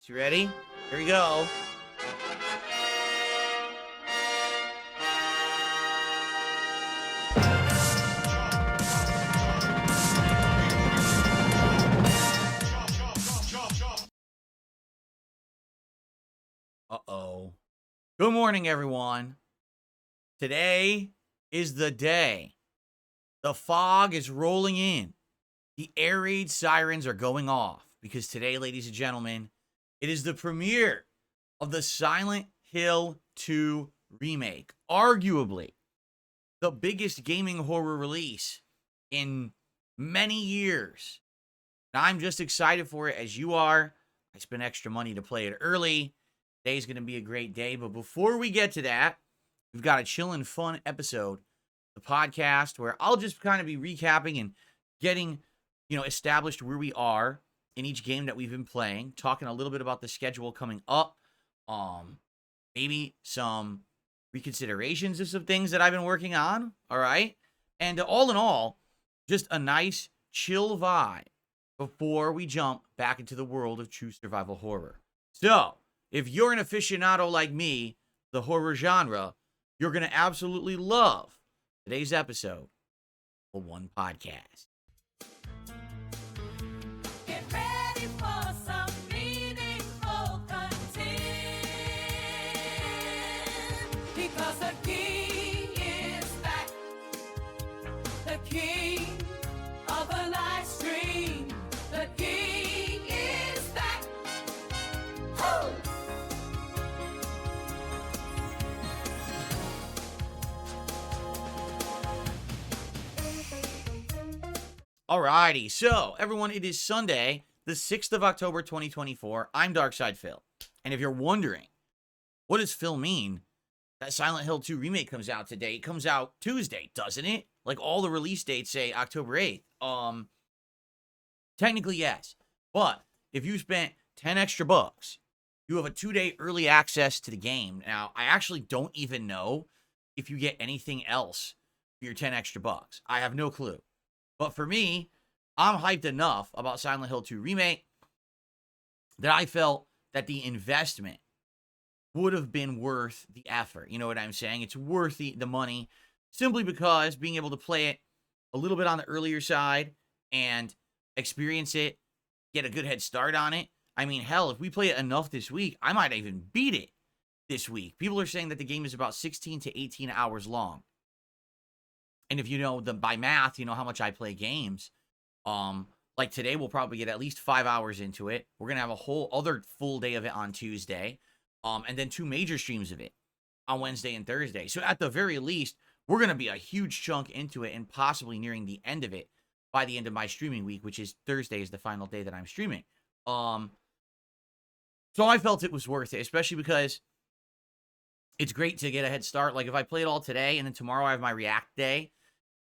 You ready? Here we go. Uh-oh. Good morning, everyone. Today is the day. The fog is rolling in. The air raid sirens are going off because today, ladies and gentlemen, it is the premiere of the Silent Hill 2 remake. Arguably the biggest gaming horror release in many years. And I'm just excited for it as you are. I spent extra money to play it early. Today's going to be a great day. But before we get to that, we've got a chillin' fun episode, the podcast, where I'll just kind of be recapping and getting, established where we are in each game that we've been playing, talking a little bit about the schedule coming up, maybe some reconsiderations of some things that I've been working on, all right? And all in all, just a nice, chill vibe before we jump back into the world of true survival horror. So, if you're an aficionado like me, the horror genre, you're going to absolutely love today's episode of One Podcast. Get ready for some meaningful content, because the king is back, the king of a live stream, the king is back. Woo! Alrighty, so everyone, it is Sunday, the 6th of October, 2024. I'm Darkside Phil. And if you're wondering, what does Phil mean that Silent Hill 2 remake comes out today? It comes out Tuesday, doesn't it? Like all the release dates say October 8th. Technically, yes. But if you spent 10 extra bucks, you have a 2-day early access to the game. Now, I actually don't even know if you get anything else for your 10 extra bucks. I have no clue. But for me, I'm hyped enough about Silent Hill 2 Remake that I felt that the investment would have been worth the effort. You know what I'm saying? It's worth the money simply because being able to play it a little bit on the earlier side and experience it, get a good head start on it. I mean, hell, if we play it enough this week, I might even beat it this week. People are saying that the game is about 16 to 18 hours long. And if you know by math, you know how much I play games. Like today, we'll probably get at least 5 hours into it. We're gonna have a whole other full day of it on Tuesday, and then 2 major streams of it on Wednesday and Thursday. So at the very least, we're gonna be a huge chunk into it, and possibly nearing the end of it by the end of my streaming week, which is Thursday is the final day that I'm streaming. So I felt it was worth it, especially because it's great to get a head start. Like if I play it all today and then tomorrow I have my React day,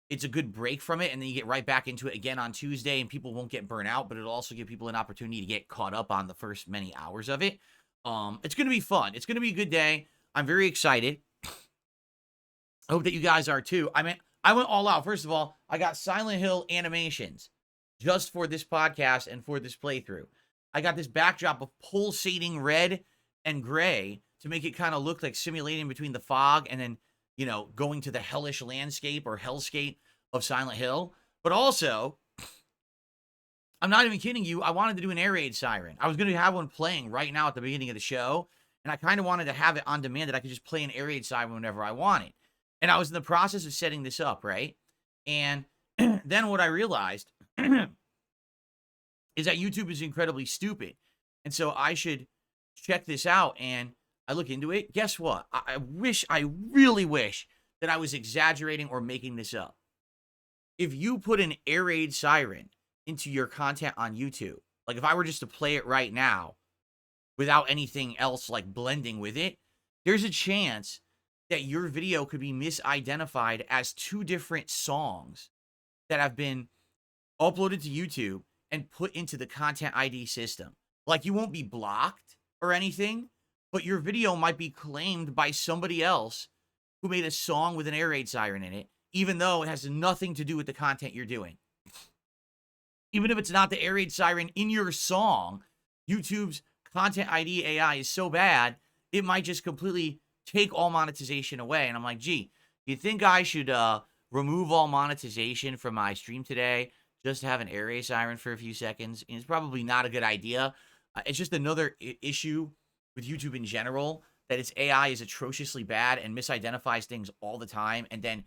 it's a good break from it, and then you get right back into it again on Tuesday, and people won't get burnt out, but it'll also give people an opportunity to get caught up on the first many hours of it. It's going to be fun. It's going to be a good day. I'm very excited. I hope that you guys are too. I mean, I went all out. First of all, I got Silent Hill animations just for this podcast and for this playthrough. I got this backdrop of pulsating red and gray to make it kind of look like simulating between the fog and then, going to the hellish landscape or hellscape of Silent Hill. But also, I'm not even kidding you, I wanted to do an air raid siren. I was going to have one playing right now at the beginning of the show, and I kind of wanted to have it on demand that I could just play an air raid siren whenever I wanted. And I was in the process of setting this up, right? And then what I realized is that YouTube is incredibly stupid. And so I should check this out, and I look into it. Guess what? I really wish that I was exaggerating or making this up. If you put an air raid siren into your content on YouTube, like if I were just to play it right now without anything else like blending with it, there's a chance that your video could be misidentified as 2 different songs that have been uploaded to YouTube and put into the content ID system. Like you won't be blocked or anything, but your video might be claimed by somebody else who made a song with an air raid siren in it, even though it has nothing to do with the content you're doing. Even if it's not the air raid siren in your song, YouTube's Content ID AI is so bad, it might just completely take all monetization away. And I'm like, gee, you think I should remove all monetization from my stream today just to have an air raid siren for a few seconds? And it's probably not a good idea. It's just another issue with YouTube in general, that its AI is atrociously bad and misidentifies things all the time. And then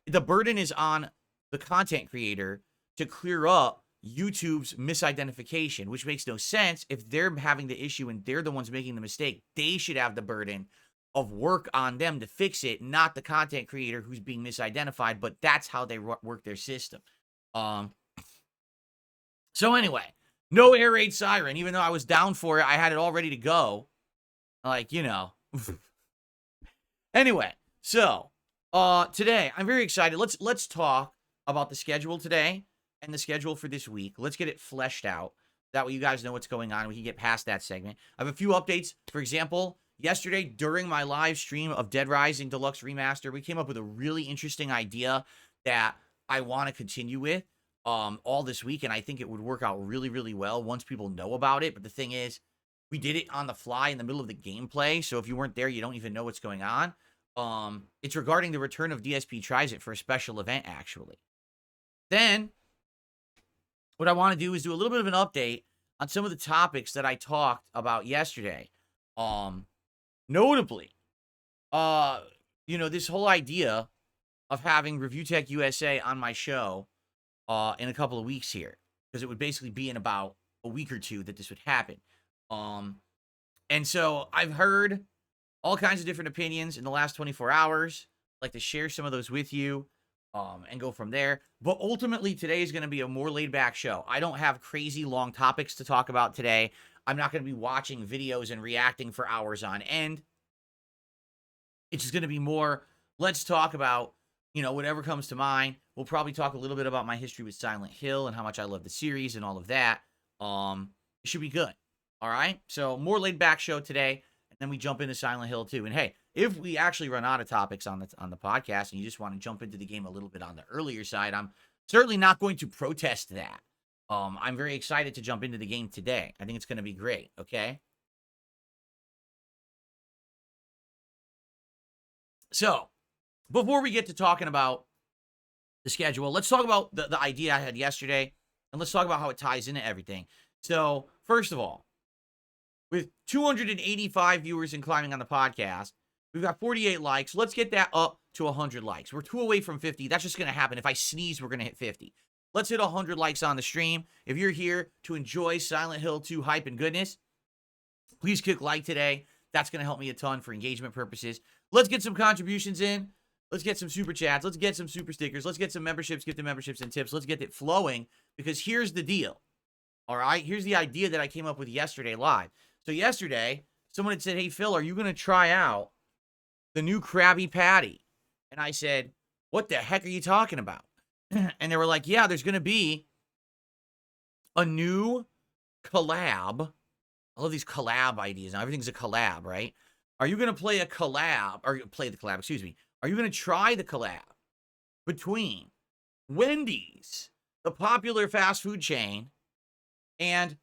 the burden is on the content creator to clear up YouTube's misidentification, which makes no sense. If they're having the issue and they're the ones making the mistake, they should have the burden of work on them to fix it, not the content creator who's being misidentified. But that's how they work their system. So anyway, no air raid siren, even though I was down for it. I had it all ready to go. Like, you know. Anyway, so today I'm very excited. Let's talk about the schedule today and the schedule for this week. Let's get it fleshed out. That way you guys know what's going on. We can get past that segment. I have a few updates. For example, yesterday during my live stream of Dead Rising Deluxe Remaster, we came up with a really interesting idea that I want to continue with all this week, and I think it would work out really, really well once people know about it. But the thing is, we did it on the fly in the middle of the gameplay, so if you weren't there, you don't even know what's going on. It's regarding the return of DSP Tries It for a special event, actually. Then, what I want to do is do a little bit of an update on some of the topics that I talked about yesterday. Notably, this whole idea of having Review Tech USA on my show in a couple of weeks here, because it would basically be in about a week or two that this would happen. And so I've heard all kinds of different opinions in the last 24 hours. I'd like to share some of those with you, and go from there. But ultimately, today is going to be a more laid-back show. I don't have crazy long topics to talk about today. I'm not going to be watching videos and reacting for hours on end. It's just going to be more, let's talk about, whatever comes to mind. We'll probably talk a little bit about my history with Silent Hill and how much I love the series and all of that. It should be good. All right? So, more laid-back show today, and then we jump into Silent Hill 2. And hey, if we actually run out of topics on the podcast and you just want to jump into the game a little bit on the earlier side, I'm certainly not going to protest that. I'm very excited to jump into the game today. I think it's going to be great, okay? So, before we get to talking about the schedule, let's talk about the idea I had yesterday, and let's talk about how it ties into everything. So, first of all, with 285 viewers and climbing on the podcast, we've got 48 likes. Let's get that up to 100 likes. We're 2 away from 50. That's just going to happen. If I sneeze, we're going to hit 50. Let's hit 100 likes on the stream. If you're here to enjoy Silent Hill 2 hype and goodness, please click like today. That's going to help me a ton for engagement purposes. Let's get some contributions in. Let's get some super chats. Let's get some super stickers. Let's get some memberships, gifted memberships, and tips. Let's get it flowing, because here's the deal. All right? Here's the idea that I came up with yesterday live. So yesterday, someone had said, hey, Phil, are you going to try out the new Krabby Patty? And I said, what the heck are you talking about? And they were like, yeah, there's going to be a new collab. I love these collab ideas. Now, everything's a collab, right? Are you going to play a collab, or play the collab, excuse me. Are you going to try the collab between Wendy's, the popular fast food chain, and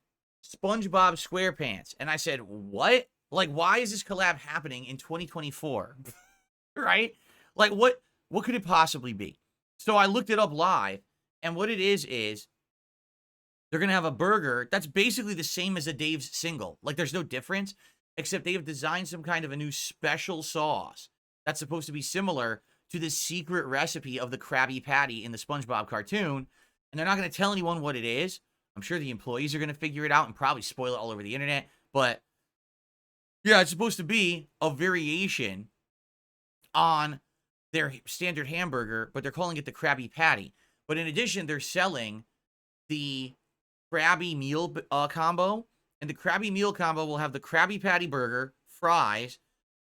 SpongeBob SquarePants? And I said, what? Like, why is this collab happening in 2024? Right? Like, what could it possibly be? So I looked it up live, and what it is they're going to have a burger that's basically the same as a Dave's single. Like, there's no difference, except they have designed some kind of a new special sauce that's supposed to be similar to the secret recipe of the Krabby Patty in the SpongeBob cartoon. And they're not going to tell anyone what it is. I'm sure the employees are going to figure it out and probably spoil it all over the internet. But yeah, it's supposed to be a variation on their standard hamburger, but they're calling it the Krabby Patty. But in addition, they're selling the Krabby Meal combo. And the Krabby Meal combo will have the Krabby Patty burger, fries,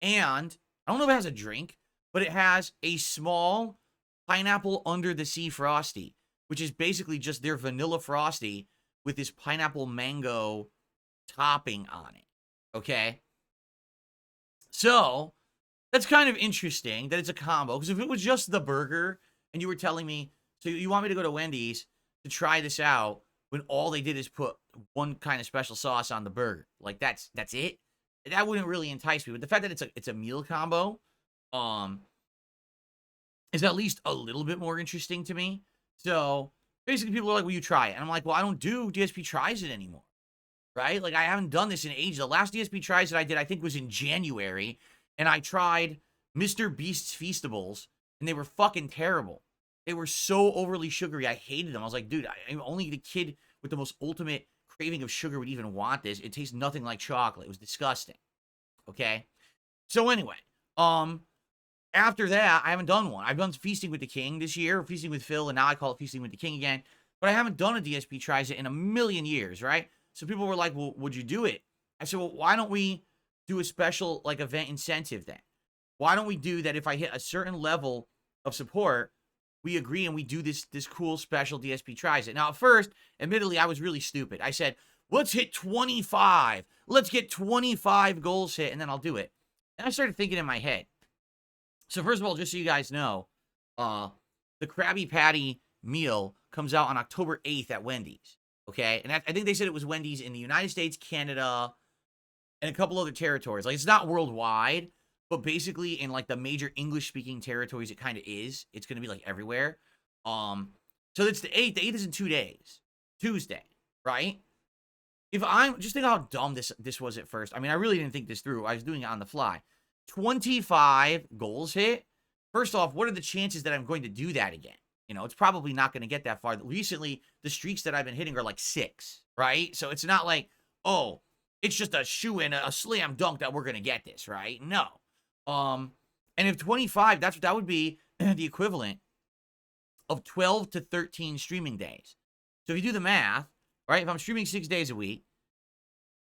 and I don't know if it has a drink, but it has a small pineapple under the sea Frosty, which is basically just their vanilla Frosty with this pineapple mango topping on it. Okay? So, that's kind of interesting that it's a combo, because if it was just the burger and you were telling me, so you want me to go to Wendy's to try this out, when all they did is put one kind of special sauce on the burger. Like that's it. That wouldn't really entice me. But the fact that it's a meal combo, is at least a little bit more interesting to me. So basically, people are like, "Will you try it?" And I'm like, "Well, I don't do DSP tries it anymore, right? Like I haven't done this in ages. The last DSP tries that I did, I think, was in January, and I tried Mr. Beast's Feastables, and they were fucking terrible. They were so overly sugary. I hated them. I was like, dude, only the kid with the most ultimate craving of sugar would even want this. It tastes nothing like chocolate. It was disgusting. Okay. So anyway, after that, I haven't done one. I've done Feasting with the King this year, Feasting with Phil, and now I call it Feasting with the King again. But I haven't done a DSP tries it in a million years, right? So people were like, well, would you do it? I said, well, why don't we do a special like event incentive then? Why don't we do that if I hit a certain level of support, we agree and we do this cool special DSP tries it. Now, at first, admittedly, I was really stupid. I said, let's hit 25. Let's get 25 goals hit, and then I'll do it. And I started thinking in my head. So first of all, just so you guys know, the Krabby Patty meal comes out on October 8th at Wendy's. Okay? And I think they said it was Wendy's in the United States, Canada, and a couple other territories. Like, it's not worldwide, but basically in, like, the major English-speaking territories, it kind of is. It's going to be, like, everywhere. So it's the 8th. The 8th is in 2 days. Tuesday, right? If I'm... Just think how dumb this was at first. I mean, I really didn't think this through. I was doing it on the fly. 25 goals hit. First off, what are the chances that I'm going to do that again? You know, it's probably not going to get that far. Recently, the streaks that I've been hitting are like 6, right? So it's not like, oh, it's just a shoe-in, a slam dunk that we're going to get this, right? No. And if 25, that would be the equivalent of 12 to 13 streaming days. So if you do the math, right, if I'm streaming 6 days a week,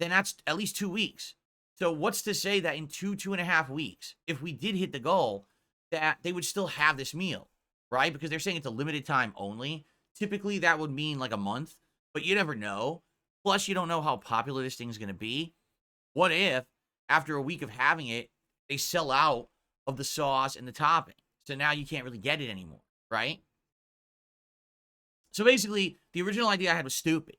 then that's at least 2 weeks. So what's to say that in 2.5 weeks, if we did hit the goal, that they would still have this meal, right? Because they're saying it's a limited time only. Typically, that would mean like a month, but you never know. Plus, you don't know how popular this thing's going to be. What if, after a week of having it, they sell out of the sauce and the topping? So now you can't really get it anymore, right? So basically, the original idea I had was stupid.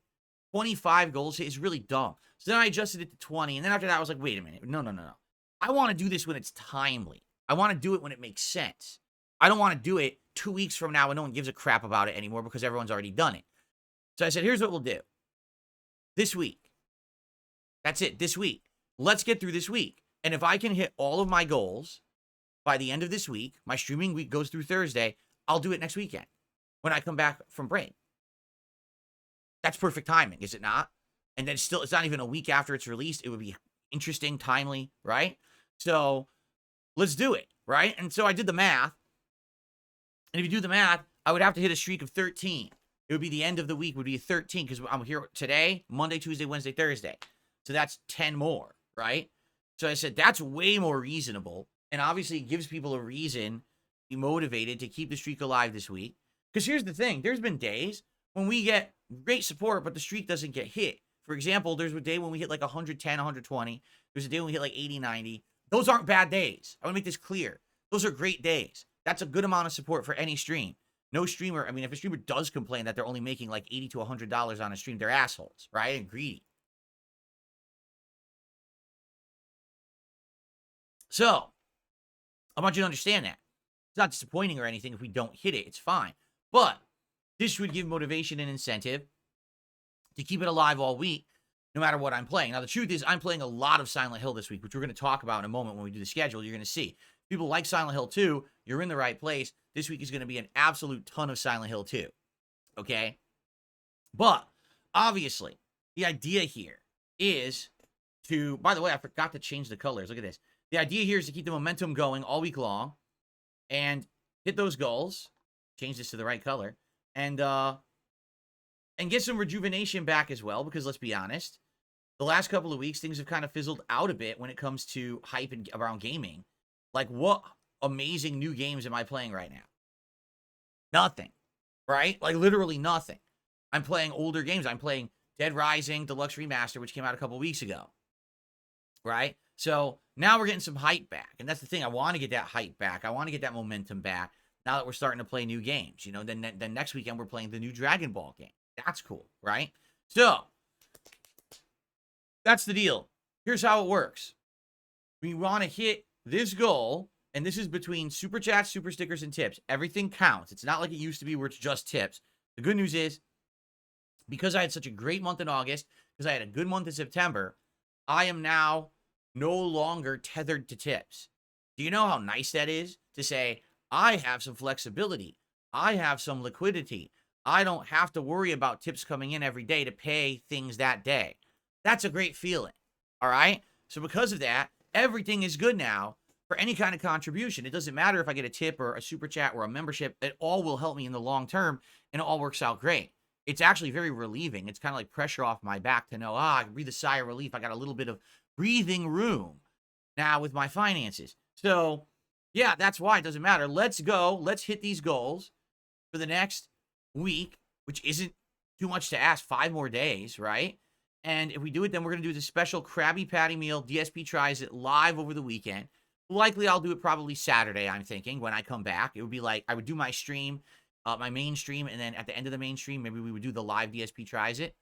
25 goals is really dumb. So then I adjusted it to 20, and then after that, I was like, wait a minute. No. I want to do this when it's timely. I want to do it when it makes sense. I don't want to do it 2 weeks from now when no one gives a crap about it anymore because everyone's already done it. So I said, here's what we'll do. This week. That's it, this week. Let's get through this week. And if I can hit all of my goals by the end of this week, my streaming week goes through Thursday, I'll do it next weekend when I come back from break. That's perfect timing, is it not? And then it's not even a week after it's released. It would be interesting, timely, right? So let's do it, right? And so I did the math. And if you do the math, I would have to hit a streak of 13. It would be the end of the week would be 13 because I'm here today, Monday, Tuesday, Wednesday, Thursday. So that's 10 more, right? So I said, that's way more reasonable. And obviously it gives people a reason to be motivated to keep the streak alive this week. Because here's the thing. There's been days when we get great support, but the streak doesn't get hit. For example, there's a day when we hit like 110, 120. There's a day when we hit like 80, 90. Those aren't bad days. I want to make this clear. Those are great days. That's a good amount of support for any stream. No streamer, I mean, if a streamer does complain that they're only making like $80 to $100 on a stream, they're assholes, right? And greedy. So, I want you to understand that. It's not disappointing or anything if we don't hit it. It's fine. But this would give motivation and incentive to keep it alive all week, no matter what I'm playing. Now, the truth is, I'm playing a lot of Silent Hill this week, which we're going to talk about in a moment when we do the schedule. You're going to see. People like Silent Hill 2, you're in the right place. This week is going to be an absolute ton of Silent Hill 2. Okay? But, obviously, the idea here is to... By the way, I forgot to change the colors. Look at this. The idea here is to keep the momentum going all week long and hit those goals. Change this to the right color. And get some rejuvenation back as well, because let's be honest, the last couple of weeks, things have kind of fizzled out a bit when it comes to hype and around gaming. Like, what amazing new games am I playing right now? Nothing, right? Like, literally nothing. I'm playing older games. I'm playing Dead Rising Deluxe Remaster, which came out a couple weeks ago, right? So now we're getting some hype back, and that's the thing. I want to get that hype back. I want to get that momentum back now that we're starting to play new games. You know, then next weekend we're playing the new Dragon Ball game. That's cool, right? So, that's the deal. Here's how it works. We want to hit this goal, and this is between super chats, super stickers, and tips. Everything counts. It's not like it used to be where it's just tips. The good news is, because I had such a great month in August, because I had a good month in September, I am now no longer tethered to tips. Do you know how nice that is to say, I have some flexibility. I have some liquidity. I don't have to worry about tips coming in every day to pay things that day. That's a great feeling. All right. So because of that, everything is good now for any kind of contribution. It doesn't matter if I get a tip or a super chat or a membership. It all will help me in the long term, and it all works out great. It's actually very relieving. It's kind of like pressure off my back to know, I can breathe a sigh of relief. I got a little bit of breathing room now with my finances. So, yeah, that's why it doesn't matter. Let's go. Let's hit these goals for the next week, which isn't too much to ask. 5 more days, right? And if we do it, then we're going to do the special Krabby Patty meal. DSP tries it live over the weekend. Likely I'll do it probably Saturday, I'm thinking, when I come back. It would be like I would do my stream, my main stream, and then at the end of the main stream, maybe we would do the live DSP tries it,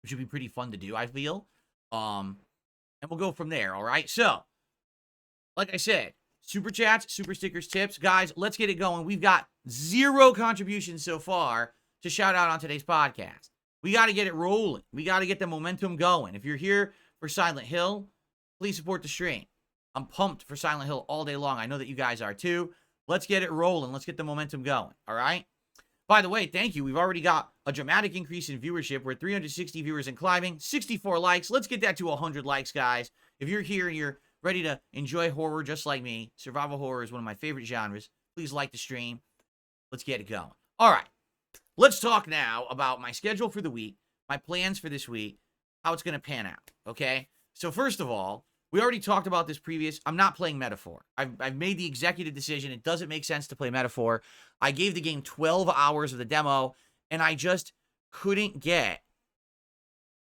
which would be pretty fun to do, I feel. And we'll go from there, all right? So, like I said, super chats, super stickers, tips. Guys, let's get it going. We've got 0 contributions so far to shout out on today's podcast. We got to get it rolling. We got to get the momentum going. If you're here for Silent Hill, please support the stream. I'm pumped for Silent Hill all day long. I know that you guys are too. Let's get it rolling. Let's get the momentum going. All right? By the way, thank you. We've already got a dramatic increase in viewership. We're at 360 viewers and climbing. 64 likes. Let's get that to 100 likes, guys. If you're here and you're ready to enjoy horror just like me, survival horror is one of my favorite genres. Please like the stream. Let's get it going. All right. Let's talk now about my schedule for the week, my plans for this week, how it's going to pan out, okay? So first of all, we already talked about this previous. I'm not playing Metaphor. I've made the executive decision. It doesn't make sense to play Metaphor. I gave the game 12 hours of the demo, and I just couldn't get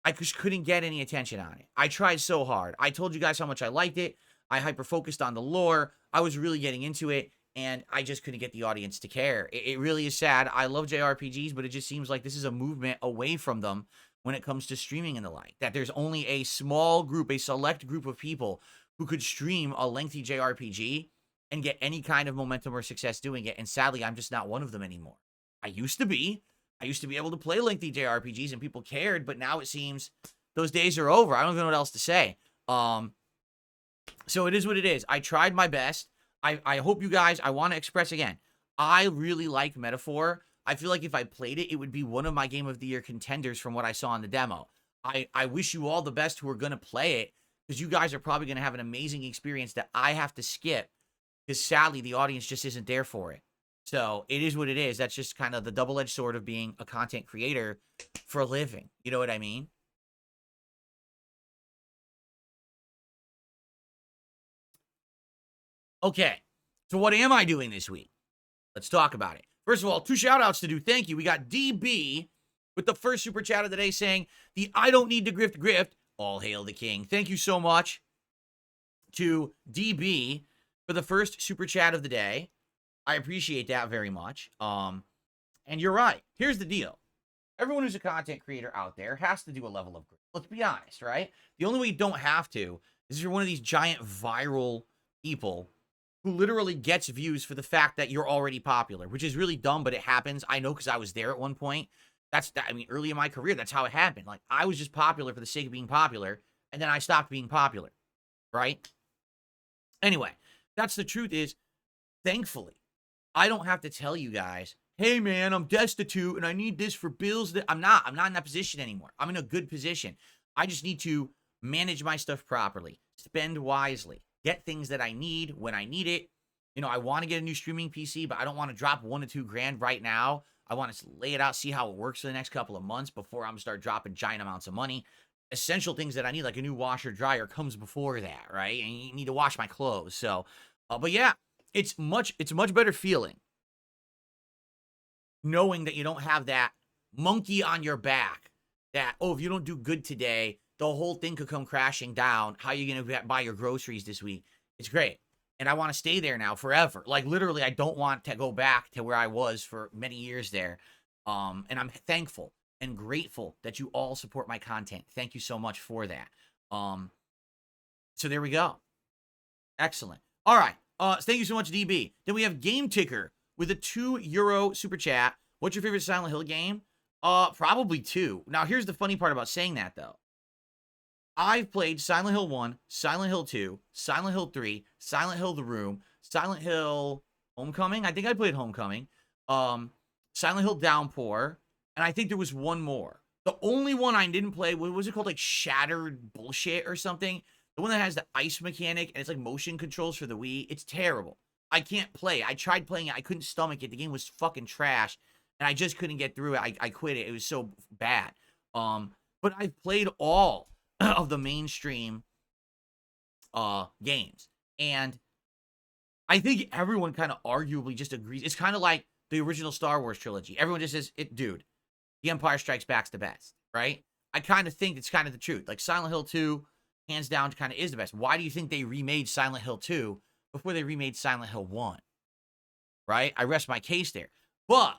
any attention on it. I tried so hard. I told you guys how much I liked it. I hyper-focused on the lore. I was really getting into it, and I just couldn't get the audience to care. It really is sad. I love JRPGs, but it just seems like this is a movement away from them when it comes to streaming and the like. That there's only a small group, a select group of people who could stream a lengthy JRPG and get any kind of momentum or success doing it. And sadly, I'm just not one of them anymore. I used to be able to play lengthy JRPGs and people cared, but now it seems those days are over. I don't even know what else to say. So it is what it is. I tried my best. I hope you guys, I want to express again, I really like Metaphor. I feel like if I played it, it would be one of my Game of the Year contenders from what I saw in the demo. I wish you all the best who are going to play it, because you guys are probably going to have an amazing experience that I have to skip, because sadly, the audience just isn't there for it. So it is what it is. That's just kind of the double-edged sword of being a content creator for a living. You know what I mean? Okay, so what am I doing this week? Let's talk about it. First of all, 2 shout-outs to do. Thank you. We got DB with the first super chat of the day saying, the I don't need to grift. All hail the king. Thank you so much to DB for the first super chat of the day. I appreciate that very much. And you're right. Here's the deal. Everyone who's a content creator out there has to do a level of grift. Let's be honest, right? The only way you don't have to is if you're one of these giant viral people who literally gets views for the fact that you're already popular, which is really dumb, but it happens. I know, because I was there at one point. I mean, early in my career, that's how it happened. Like, I was just popular for the sake of being popular, and then I stopped being popular, right? Anyway, that's the truth is, thankfully, I don't have to tell you guys, hey, man, I'm destitute, and I need this for bills. I'm not in that position anymore. I'm in a good position. I just need to manage my stuff properly, spend wisely, get things that I need when I need it. You know, I want to get a new streaming PC, but I don't want to drop $1 to $2 grand right now. I want to lay it out, see how it works for the next couple of months before I'm going to start dropping giant amounts of money. Essential things that I need, like a new washer dryer, comes before that, right? And you need to wash my clothes. So, but yeah, it's a much better feeling knowing that you don't have that monkey on your back. That, oh, if you don't do good today, the whole thing could come crashing down. How are you going to buy your groceries this week? It's great. And I want to stay there now forever. Like, literally, I don't want to go back to where I was for many years there. And I'm thankful. and grateful that you all support my content. Thank you so much for that. So there we go. Excellent. All right. Thank you so much, DB. Then we have Game Ticker with a €2 super chat. What's your favorite Silent Hill game? Probably 2. Now, here's the funny part about saying that, though. I've played Silent Hill 1, Silent Hill 2, Silent Hill 3, Silent Hill The Room, Silent Hill Homecoming. I think I played Homecoming. Silent Hill Downpour, and I think there was one more. The only one I didn't play, what was it called? Like Shattered Bullshit or something? The one that has the ice mechanic, and it's like motion controls for the Wii. It's terrible. I can't play. I tried playing it. I couldn't stomach it. The game was fucking trash, and I just couldn't get through it. I quit it. It was so bad. But I've played all of the mainstream games, and I think everyone kind of arguably just agrees. It's kind of like the original Star Wars trilogy. Everyone just says, dude, The Empire Strikes Back's the best, right? I kind of think it's kind of the truth. Like Silent Hill 2, hands down, kind of is the best. Why do you think they remade Silent Hill 2 before they remade Silent Hill 1? Right? I rest my case there. But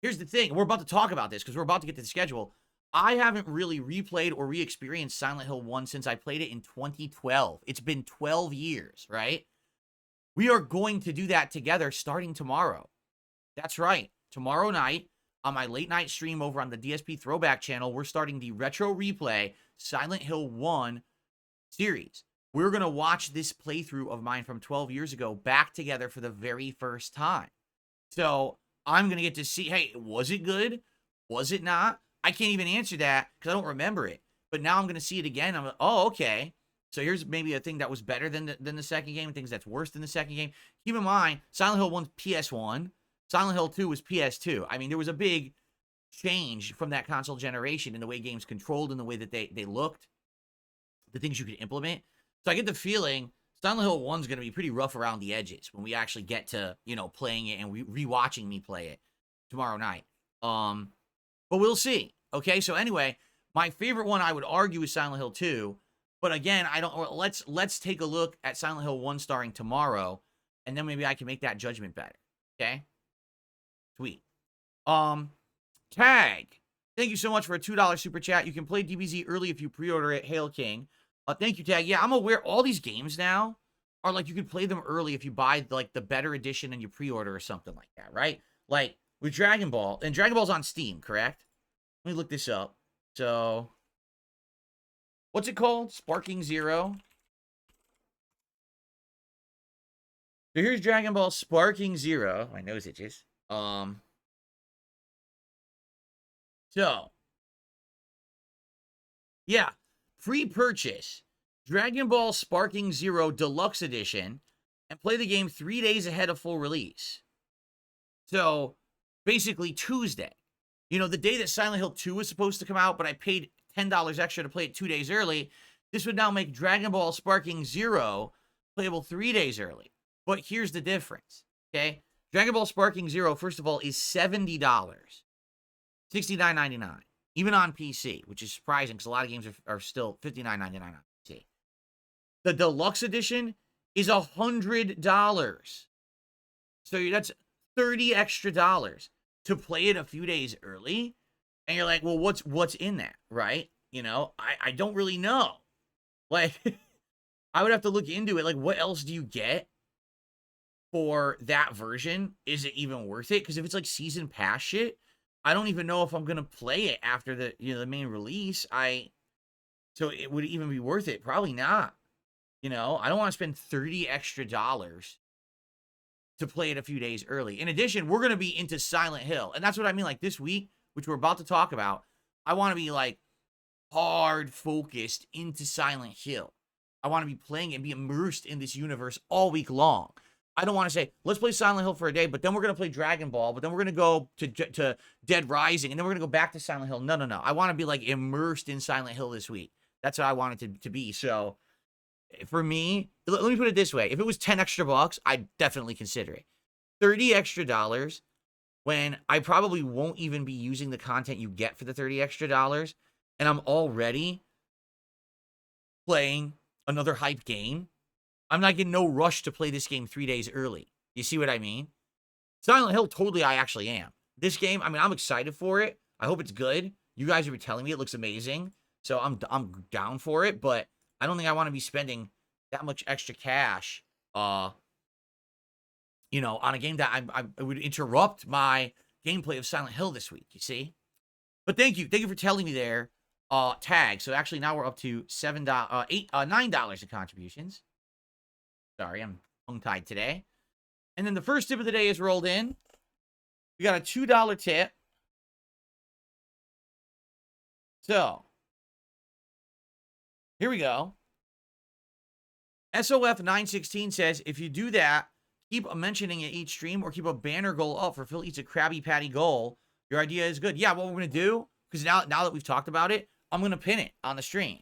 here's the thing. We're about to talk about this because we're about to get to the schedule. I haven't really replayed or re-experienced Silent Hill 1 since I played it in 2012. It's been 12 years, right? We are going to do that together starting tomorrow. That's right. Tomorrow night, on my late night stream over on the DSP Throwback channel, we're starting the Retro Replay Silent Hill 1 series. We're going to watch this playthrough of mine from 12 years ago back together for the very first time. So I'm going to get to see, hey, was it good? Was it not? I can't even answer that because I don't remember it. But now I'm going to see it again. I'm like, oh, okay. So here's maybe a thing that was better than the second game, things that's worse than the second game. Keep in mind, Silent Hill 1's PS1. Silent Hill 2 was PS2. I mean, there was a big change from that console generation in the way games controlled and the way that they looked, the things you could implement. So I get the feeling Silent Hill 1's going to be pretty rough around the edges when we actually get to, playing it and rewatching me play it tomorrow night. But we'll see. Okay, so anyway, my favorite one I would argue is Silent Hill 2. But again, let's take a look at Silent Hill 1 starring tomorrow, and then maybe I can make that judgment better. Okay? Sweet. Tag. Thank you so much for a $2 super chat. You can play DBZ early if you pre-order it. Hail King. Thank you, Tag. Yeah, I'm aware all these games now are like you can play them early if you buy like the better edition and you pre-order or something like that, right? Like with Dragon Ball, and Dragon Ball's on Steam, correct? Let me look this up. So, what's it called? Sparking Zero. So here's Dragon Ball Sparking Zero. My nose itches. So, yeah, pre-purchase Dragon Ball Sparking Zero Deluxe Edition and play the game 3 days ahead of full release. So, basically Tuesday. The day that Silent Hill 2 was supposed to come out, but I paid $10 extra to play it 2 days early, this would now make Dragon Ball Sparking Zero playable 3 days early. But here's the difference, okay? Dragon Ball Sparking Zero, first of all, is $70. $69.99, even on PC, which is surprising because a lot of games are still $59.99 on PC. The deluxe edition is $100. So that's $30 extra to play it a few days early. And you're like, well, what's in that, right? I don't really know. Like, I would have to look into it. Like, what else do you get for that version? Is it even worth it? Because if it's like season pass shit, I don't even know if I'm gonna play it after the main release. So it would even be worth it? Probably not. I don't want to spend $30 extra to play it a few days early. In addition, we're gonna be into Silent Hill, and that's what I mean. Like this week, which we're about to talk about, I want to be like hard focused into Silent Hill. I want to be playing and be immersed in this universe all week long. I don't want to say, let's play Silent Hill for a day, but then we're going to play Dragon Ball, but then we're going to go to Dead Rising, and then we're going to go back to Silent Hill. No. I want to be, like, immersed in Silent Hill this week. That's what I want it to be. So, for me, let me put it this way. If it was 10 extra bucks, I'd definitely consider it. $30 extra when I probably won't even be using the content you get for the $30 extra, and I'm already playing another hype game. I'm not getting no rush to play this game 3 days early. You see what I mean? Silent Hill, totally I actually am. This game, I'm excited for it. I hope it's good. You guys have been telling me it looks amazing, so I'm down for it. But I don't think I want to be spending that much extra cash, on a game that I would interrupt my gameplay of Silent Hill this week. You see? But thank you for telling me there. Tag. So actually now we're up to $9 in contributions. Sorry, I'm tongue-tied today. And then the first tip of the day is rolled in. We got a $2 tip. So, here we go. SOF916 says, if you do that, keep mentioning it each stream or keep a banner goal up for Phil Eats a Krabby Patty goal. Your idea is good. Yeah, what we're going to do, because now that we've talked about it, I'm going to pin it on the stream.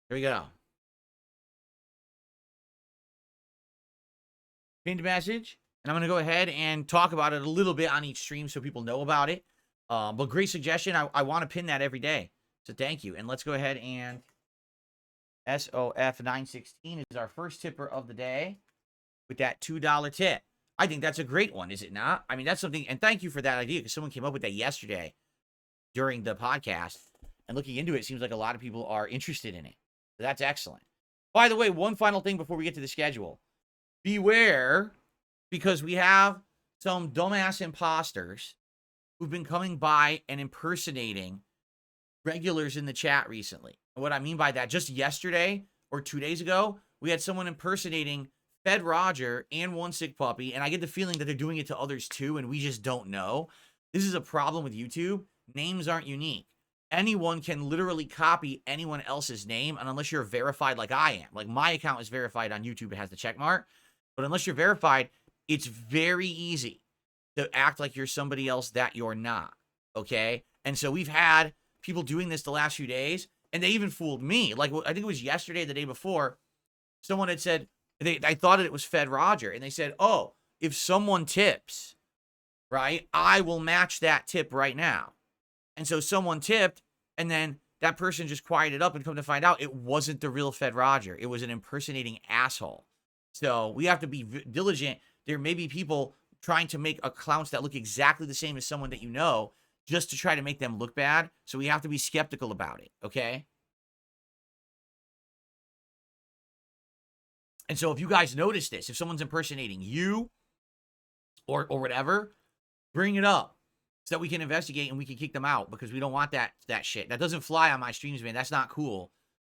Here we go. Pinned message. And I'm going to go ahead and talk about it a little bit on each stream so people know about it. But great suggestion. I want to pin that every day. So thank you. And let's go ahead and SOF916 is our first tipper of the day with that $2 tip. I think that's a great one, is it not? I mean, that's something. And thank you for that idea because someone came up with that yesterday during the podcast. And looking into it, it seems like a lot of people are interested in it. So that's excellent. By the way, one final thing before we get to the schedule. Beware, because we have some dumbass imposters who've been coming by and impersonating regulars in the chat recently. And what I mean by that, just yesterday or 2 days ago, we had someone impersonating Fed Roger and One Sick Puppy, and I get the feeling that they're doing it to others too, and we just don't know. This is a problem with YouTube. Names aren't unique. Anyone can literally copy anyone else's name, and unless you're verified like I am, like my account is verified on YouTube, it has the check mark, but unless you're verified, it's very easy to act like you're somebody else that you're not, okay? And so we've had people doing this the last few days, and they even fooled me. Like, I think it was yesterday, the day before, someone had said, I thought it was Fed Roger, and they said, oh, if someone tips, right, I will match that tip right now. And so someone tipped, and then that person just quieted up and come to find out it wasn't the real Fed Roger. It was an impersonating asshole. So we have to be diligent. There may be people trying to make accounts that look exactly the same as someone that you know just to try to make them look bad. So we have to be skeptical about it, okay? And so if you guys notice this, if someone's impersonating you or whatever, bring it up so that we can investigate and we can kick them out because we don't want that shit. That doesn't fly on my streams, man. That's not cool.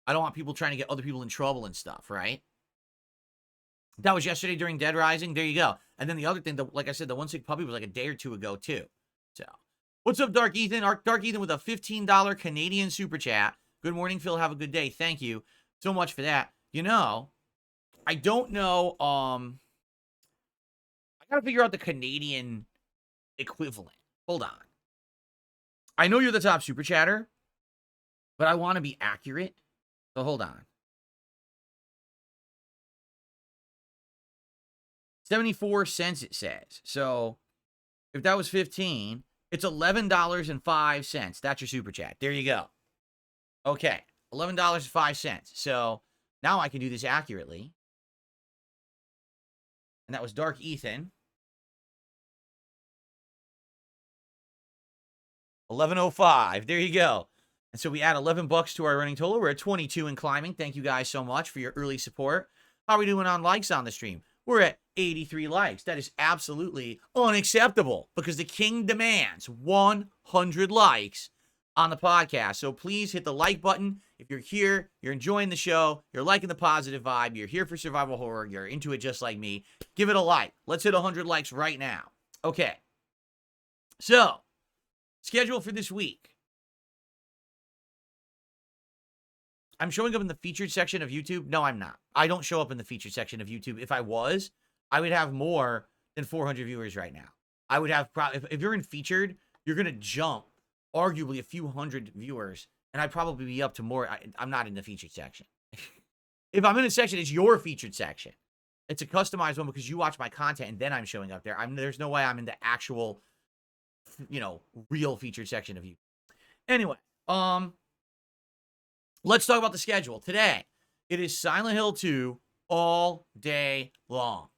I don't want people trying to get other people in trouble and stuff, right? That was yesterday during Dead Rising. There you go. And then the other thing, like I said, the One Sick Puppy was like a day or two ago, too. So, what's up, Dark Ethan? Dark Ethan with a $15 Canadian super chat. Good morning, Phil. Have a good day. Thank you so much for that. You know, I don't know. I got to figure out the Canadian equivalent. Hold on. I know you're the top super chatter, but I want to be accurate. So hold on. 74 cents it says. So if that was 15, it's $11.05. That's your super chat. There you go. Okay. $11.05. So now I can do this accurately. And that was Dark Ethan. 11.05. There you go. And so we add $11 to our running total. We're at 22 and climbing. Thank you guys so much for your early support. How are we doing on likes on the stream? We're at 83 likes. That is absolutely unacceptable because the king demands 100 likes on the podcast. So please hit the like button. If you're here, you're enjoying the show, you're liking the positive vibe, you're here for survival horror, you're into it just like me, give it a like. Let's hit 100 likes right now. Okay. So, schedule for this week. I'm showing up in the featured section of YouTube. No, I'm not. I don't show up in the featured section of YouTube. If I was, I would have more than 400 viewers right now. I would have, if you're in featured, you're going to jump arguably a few hundred viewers, and I'd probably be up to more. I'm not in the featured section. If I'm in a section, it's your featured section. It's a customized one because you watch my content and then I'm showing up there. There's no way I'm in the actual, real featured section of you. Anyway, let's talk about the schedule. Today, it is Silent Hill 2 all day long.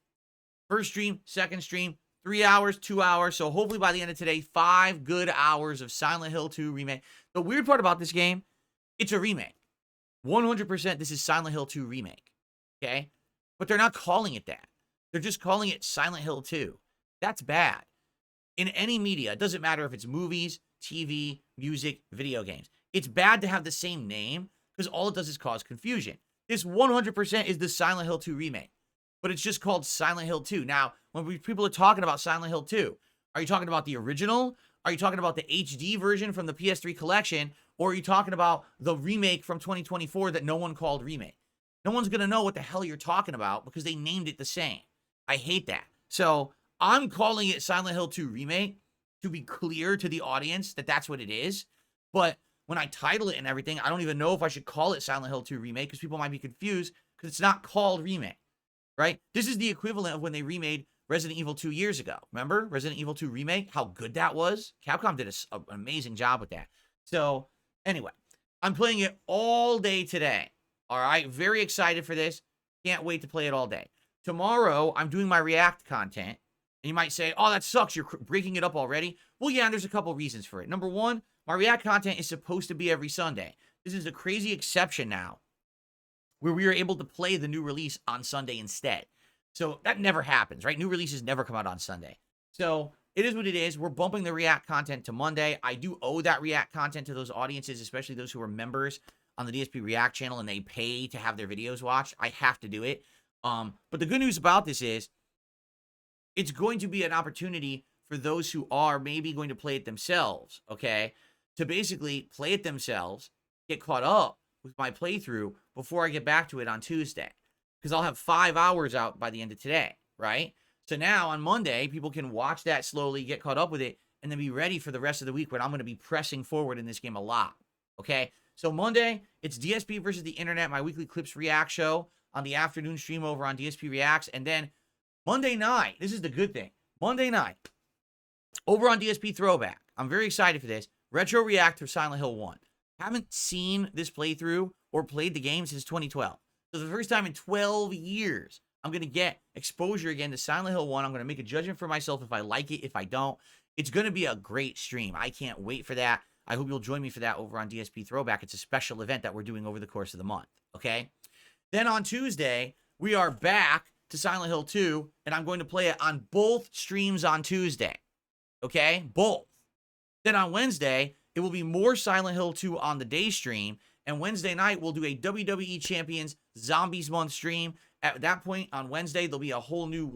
First stream, second stream, 3 hours, 2 hours. So hopefully by the end of today, 5 good hours of Silent Hill 2 remake. The weird part about this game, it's a remake. 100% this is Silent Hill 2 remake. Okay? But they're not calling it that. They're just calling it Silent Hill 2. That's bad. In any media, it doesn't matter if it's movies, TV, music, video games. It's bad to have the same name because all it does is cause confusion. This 100% is the Silent Hill 2 remake, but it's just called Silent Hill 2. Now, when people are talking about Silent Hill 2, are you talking about the original? Are you talking about the HD version from the PS3 collection? Or are you talking about the remake from 2024 that no one called remake? No one's going to know what the hell you're talking about because they named it the same. I hate that. So I'm calling it Silent Hill 2 remake to be clear to the audience that that's what it is. But when I title it and everything, I don't even know if I should call it Silent Hill 2 remake because people might be confused because it's not called remake, right? This is the equivalent of when they remade Resident Evil 2 years ago. Remember Resident Evil 2 remake? How good that was? Capcom did an amazing job with that. So anyway, I'm playing it all day today. All right, very excited for this. Can't wait to play it all day. Tomorrow, I'm doing my React content. And you might say, oh, that sucks. You're breaking it up already. Well, yeah, and there's a couple reasons for it. Number one, my React content is supposed to be every Sunday. This is a crazy exception now where we are able to play the new release on Sunday instead. So that never happens, right? New releases never come out on Sunday. So it is what it is. We're bumping the React content to Monday. I do owe that React content to those audiences, especially those who are members on the DSP React channel and they pay to have their videos watched. I have to do it. But the good news about this is it's going to be an opportunity for those who are maybe going to play it themselves, okay, to basically play it themselves, get caught up with my playthrough before I get back to it on Tuesday. Because I'll have 5 hours out by the end of today, right? So now on Monday, people can watch that slowly, get caught up with it, and then be ready for the rest of the week when I'm going to be pressing forward in this game a lot, okay? So Monday, it's DSP versus the Internet, my weekly Clips React show on the afternoon stream over on DSP Reacts. And then Monday night, this is the good thing. Monday night, over on DSP Throwback, I'm very excited for this, Retro React to Silent Hill 1. Haven't seen this playthrough or played the game since 2012. So the first time in 12 years, I'm going to get exposure again to Silent Hill 1. I'm going to make a judgment for myself if I like it, if I don't. It's going to be a great stream. I can't wait for that. I hope you'll join me for that over on DSP Throwback. It's a special event that we're doing over the course of the month, okay? Then on Tuesday, we are back to Silent Hill 2, and I'm going to play it on both streams on Tuesday, okay? Both. Then on Wednesday, it will be more Silent Hill 2 on the day stream, and Wednesday night, we'll do a WWE Champions Zombies Month stream. At that point, on Wednesday, there'll be a whole new,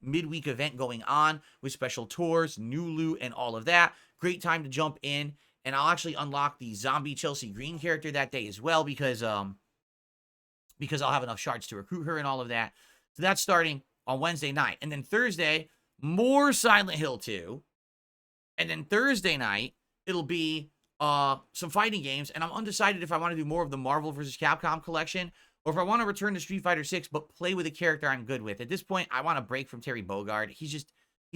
midweek event going on with special tours, new loot, and all of that. Great time to jump in, and I'll actually unlock the zombie Chelsea Green character that day as well because I'll have enough shards to recruit her and all of that. So that's starting on Wednesday night. And then Thursday, more Silent Hill 2. And then Thursday night, it'll be some fighting games, and I'm undecided if I want to do more of the Marvel vs. Capcom collection or if I want to return to Street Fighter 6 but play with a character I'm good with. At this point, I want to break from Terry Bogard. He's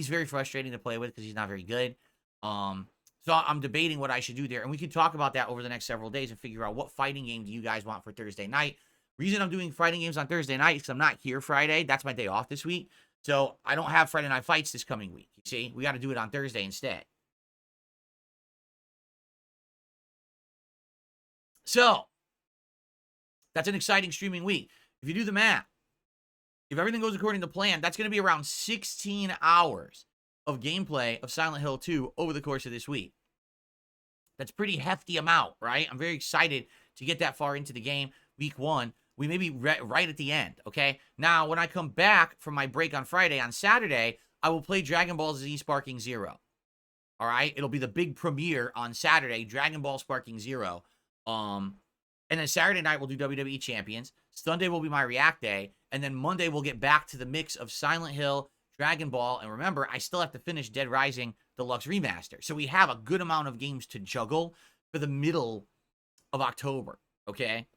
very frustrating to play with because he's not very good. So I'm debating what I should do there, and we can talk about that over the next several days and figure out what fighting game do you guys want for Thursday night. Reason I'm doing fighting games on Thursday night is because I'm not here Friday. That's my day off this week. So I don't have Friday Night Fights this coming week. You see, we got to do it on Thursday instead. So, that's an exciting streaming week. If you do the math, if everything goes according to plan, that's going to be around 16 hours of gameplay of Silent Hill 2 over the course of this week. That's a pretty hefty amount, right? I'm very excited to get that far into the game. Week 1, we may be right at the end, okay? Now, when I come back from my break on Friday, on Saturday, I will play Dragon Ball Z Sparking Zero. All right? It'll be the big premiere on Saturday, Dragon Ball Sparking Zero. And then Saturday night, we'll do WWE Champions. Sunday will be my React day. And then Monday, we'll get back to the mix of Silent Hill, Dragon Ball. And remember, I still have to finish Dead Rising Deluxe Remaster. So we have a good amount of games to juggle for the middle of October, okay?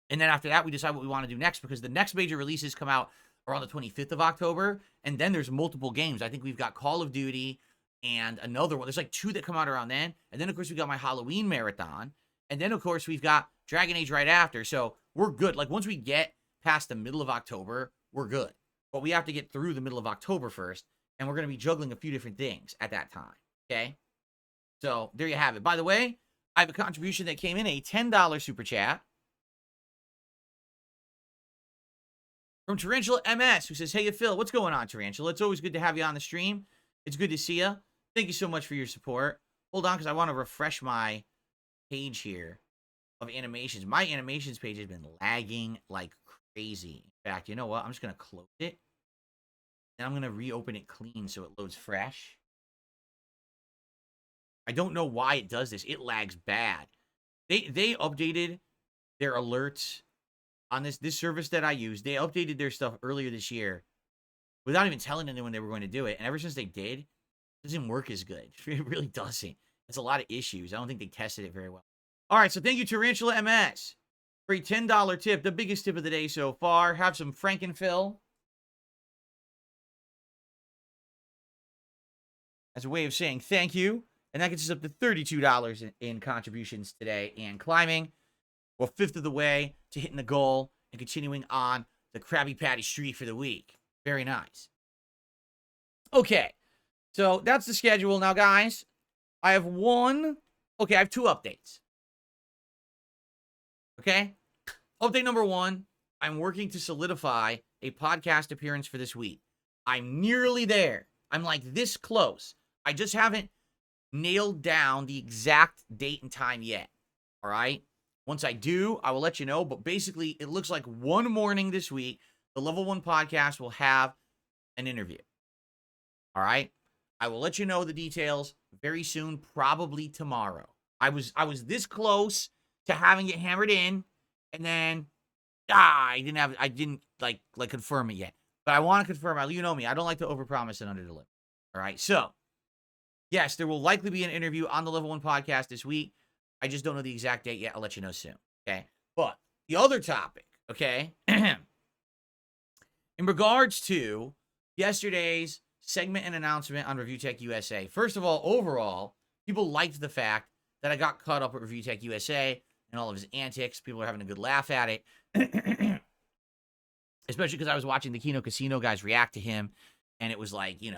And then after that, we decide what we want to do next, because the next major releases come out around the 25th of October. And then there's multiple games. I think we've got Call of Duty and another one. There's like 2 that come out around then. And then, of course, we got my Halloween marathon. And then, of course, we've got Dragon Age right after. So we're good. Like, once we get past the middle of October, we're good. But we have to get through the middle of October first. And we're going to be juggling a few different things at that time. Okay? So there you have it. By the way, I have a contribution that came in, a $10 super chat from Tarantula MS, who says, hey, Phil, what's going on, Tarantula? It's always good to have you on the stream. It's good to see you. Thank you so much for your support. Hold on, because I want to refresh my page here of animations. My animations page has been lagging like crazy. In fact, you know what? I'm just going to close it. And I'm going to reopen it clean so it loads fresh. I don't know why it does this. It lags bad. They updated their alerts on this service that I use. They updated their stuff earlier this year without even telling anyone they were going to do it. And ever since they did, it doesn't work as good. It really doesn't. It's a lot of issues. I don't think they tested it very well. All right, so thank you, Tarantula MS, for a $10 tip, the biggest tip of the day so far. Have some Frankenfill as a way of saying thank you. And that gets us up to $32 in contributions today and climbing. Well, 1/5 of the way to hitting the goal and continuing on the Krabby Patty streak for the week. Very nice. Okay, so that's the schedule. Now, guys, I have 2 updates. Okay? Update number 1, I'm working to solidify a podcast appearance for this week. I'm nearly there. I'm like this close. I just haven't nailed down the exact date and time yet. All right? Once I do, I will let you know. But basically, it looks like one morning this week, the Level 1 podcast will have an interview. All right? I will let you know the details very soon, probably tomorrow. I was this close to having it hammered in, and then I didn't confirm it yet. But I want to confirm. You know me. I don't like to overpromise and underdeliver. All right? So, yes, there will likely be an interview on the Level 1 podcast this week. I just don't know the exact date yet. I'll let you know soon, okay? But the other topic, okay, in regards to yesterday's segment and announcement on Review Tech USA. First of all, overall, people liked the fact that I got caught up with Review Tech USA and all of his antics. People are having a good laugh at it, especially because I was watching the Kino Casino guys react to him, and it was like, it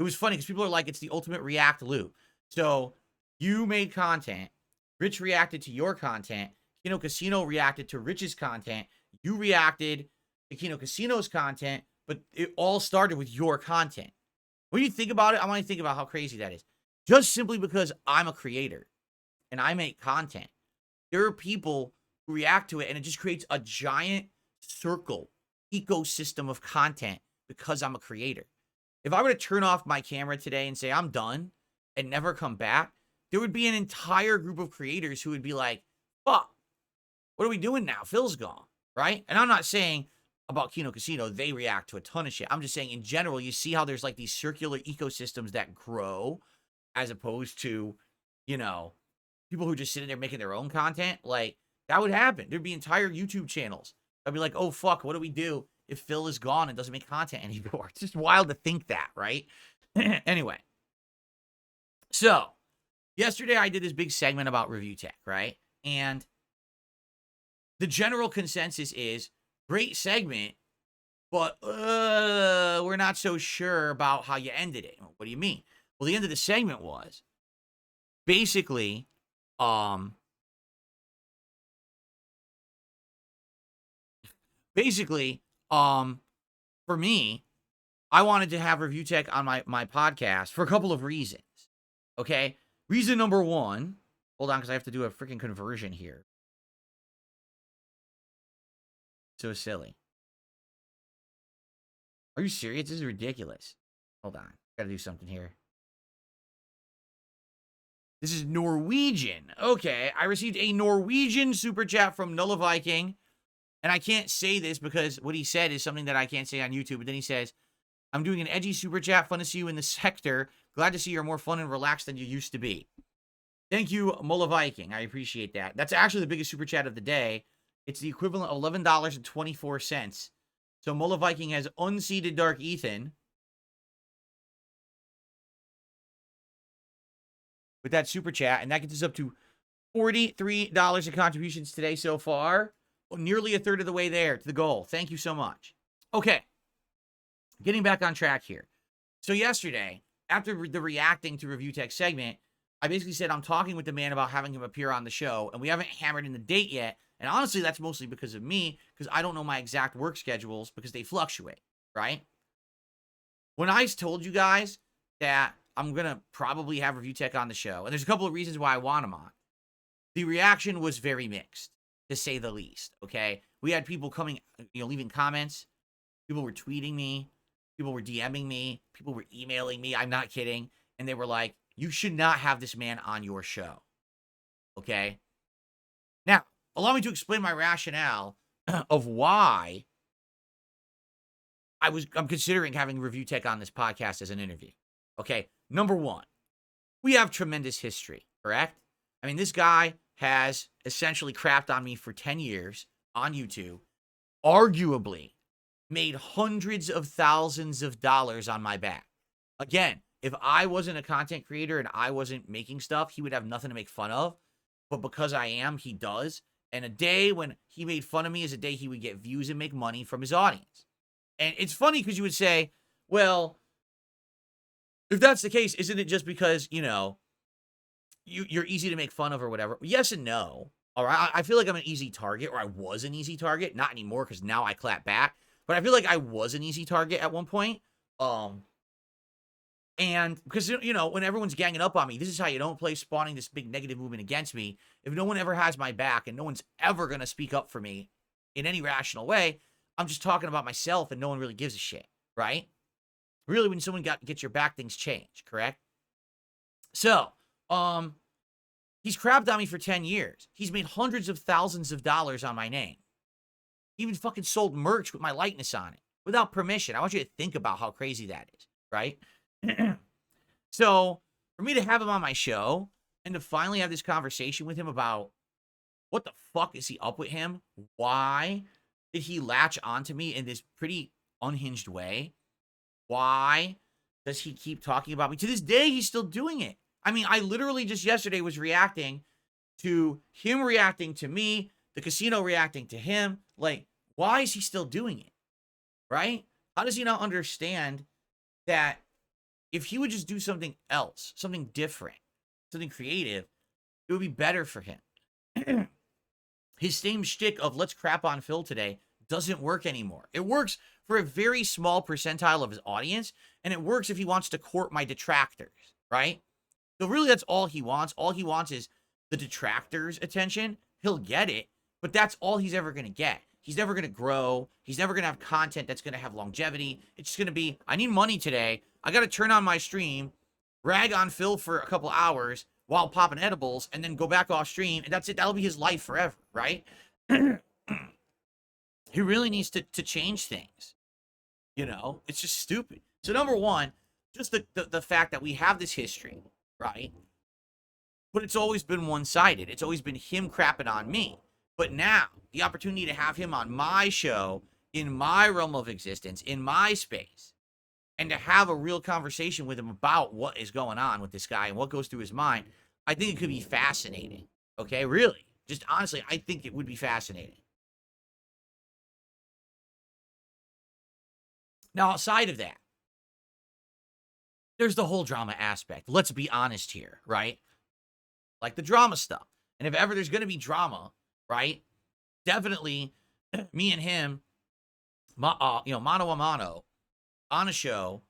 was funny because people are like, it's the ultimate react loop. So you made content. Rich reacted to your content. Kino Casino reacted to Rich's content. You reacted to Kino Casino's content, but it all started with your content. When you think about it, I want you to think about how crazy that is. Just simply because I'm a creator and I make content, there are people who react to it, and it just creates a giant circle, ecosystem of content because I'm a creator. If I were to turn off my camera today and say I'm done and never come back, there would be an entire group of creators who would be like, fuck, what are we doing now? Phil's gone, right? And I'm not saying about Kino Casino, they react to a ton of shit. I'm just saying in general, you see how there's like these circular ecosystems that grow as opposed to, people who just sit in there making their own content. Like, that would happen. There'd be entire YouTube channels. I'd be like, oh, fuck, what do we do if Phil is gone and doesn't make content anymore? It's just wild to think that, right? Anyway. So, yesterday, I did this big segment about Review Tech, right? And the general consensus is, great segment, but we're not so sure about how you ended it. What do you mean? Well, the end of the segment was basically, for me, I wanted to have Review Tech on my podcast for a couple of reasons, okay? Reason number 1, hold on, because I have to do a freaking conversion here. So silly. Are you serious? This is ridiculous. Hold on. Gotta do something here. This is Norwegian. Okay. I received a Norwegian super chat from Nulla Viking. And I can't say this because what he said is something that I can't say on YouTube. But then he says, I'm doing an edgy super chat. Fun to see you in the sector. Glad to see you're more fun and relaxed than you used to be. Thank you, Mola Viking. I appreciate that. That's actually the biggest super chat of the day. It's the equivalent of $11.24. So Mola Viking has unseated Dark Ethan with that super chat, and that gets us up to $43 of contributions today so far. Well, nearly a third of the way there to the goal. Thank you so much. Okay, getting back on track here. So yesterday, after the reacting to Review Tech segment, I basically said I'm talking with the man about having him appear on the show, and we haven't hammered in the date yet. And honestly, that's mostly because of me, because I don't know my exact work schedules because they fluctuate, right? When I told you guys that I'm going to probably have Review Tech on the show, and there's a couple of reasons why I want him on, the reaction was very mixed, to say the least, okay? We had people coming, leaving comments. People were tweeting me. People were DMing me. People were emailing me. I'm not kidding. And they were like, you should not have this man on your show, okay? Now, allow me to explain my rationale of why I'm considering having Review Tech on this podcast as an interview. Okay, number one, we have tremendous history, correct? I mean, this guy has essentially crapped on me for 10 years on YouTube, arguably made hundreds of thousands of dollars on my back. Again, if I wasn't a content creator and I wasn't making stuff, he would have nothing to make fun of. But because I am, he does. And a day when he made fun of me is a day he would get views and make money from his audience. And it's funny because you would say, well, if that's the case, isn't it just because, you're easy to make fun of or whatever? Yes and no. All right. I feel like I'm an easy target, or I was an easy target. Not anymore because now I clap back. But I feel like I was an easy target at one point. And because, when everyone's ganging up on me, this is how you don't play, spawning this big negative movement against me. If no one ever has my back and no one's ever going to speak up for me in any rational way, I'm just talking about myself and no one really gives a shit, right? Really, when someone gets your back, things change, correct? So, he's crapped on me for 10 years. He's made hundreds of thousands of dollars on my name. Even fucking sold merch with my likeness on it without permission. I want you to think about how crazy that is, right? So, for me to have him on my show and to finally have this conversation with him about what the fuck is he up with him? Why did he latch onto me in this pretty unhinged way? Why does he keep talking about me? To this day, he's still doing it. I mean, I literally just yesterday was reacting to him reacting to me, the casino reacting to him. Like, why is he still doing it? Right? How does he not understand that if he would just do something else, something different, something creative, it would be better for him? His same shtick of let's crap on Phil today doesn't work anymore. It works for a very small percentile of his audience, and it works if he wants to court my detractors, right? So really that's all he wants. All he wants is the detractors' attention. He'll get it, but that's all he's ever going to get. He's never going to grow. He's never going to have content that's going to have longevity. It's just going to be, I need money today. I got to turn on my stream, rag on Phil for a couple hours while popping edibles, and then go back off stream, and that's it. That'll be his life forever, right? He really needs to change things. It's just stupid. So number one, just the fact that we have this history, right? But it's always been one-sided. It's always been him crapping on me. But now, the opportunity to have him on my show, in my realm of existence, in my space, and to have a real conversation with him about what is going on with this guy and what goes through his mind, I think it could be fascinating. Okay, really. Just honestly, I think it would be fascinating. Now, outside of that, there's the whole drama aspect. Let's be honest here, right? Like the drama stuff. And if ever there's going to be drama, right? Definitely me and him, mano a mano, on a show,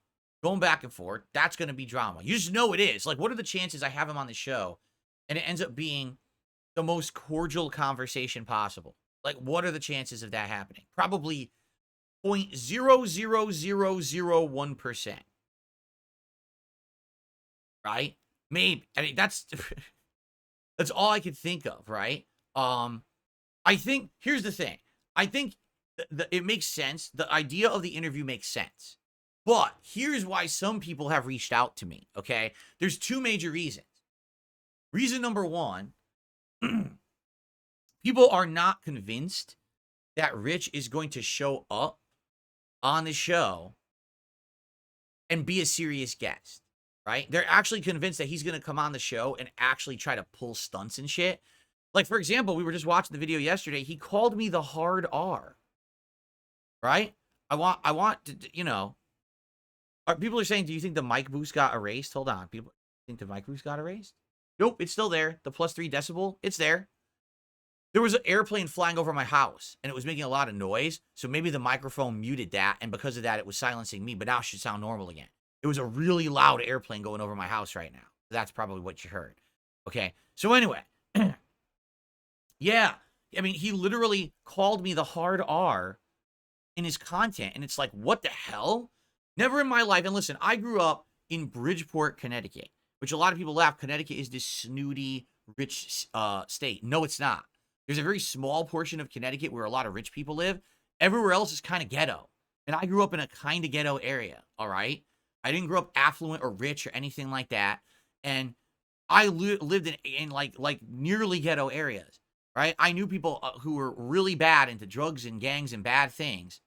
going back and forth, that's going to be drama. You just know it is. Like, what are the chances I have him on the show and it ends up being the most cordial conversation possible? Like, what are the chances of that happening? Probably 0.00001%. Right? Maybe. I mean, that's all I could think of, right? I think, here's the thing. I think it makes sense. The idea of the interview makes sense. But here's why some people have reached out to me, okay? There's two major reasons. Reason number one, people are not convinced that Rich is going to show up on the show and be a serious guest, right? They're actually convinced that he's going to come on the show and actually try to pull stunts and shit. Like, for example, we were just watching the video yesterday. He called me the hard R, right? I want to, you know, people are saying, do you think the mic boost got erased? Hold on. People think the mic boost got erased? Nope, it's still there. The +3 decibel, it's there. There was an airplane flying over my house, and it was making a lot of noise, so maybe the microphone muted that, and because of that, it was silencing me, but now it should sound normal again. It was a really loud airplane going over my house right now. That's probably what you heard. Okay, so anyway, yeah, I mean, he literally called me the hard R in his content, and it's like, what the hell? Never in my life, and listen, I grew up in Bridgeport, Connecticut, which a lot of people laugh. Connecticut is this snooty, rich state. No, it's not. There's a very small portion of Connecticut where a lot of rich people live. Everywhere else is kind of ghetto. And I grew up in a kind of ghetto area, all right? I didn't grow up affluent or rich or anything like that. And I lived in like nearly ghetto areas, right? I knew people who were really bad into drugs and gangs and bad things.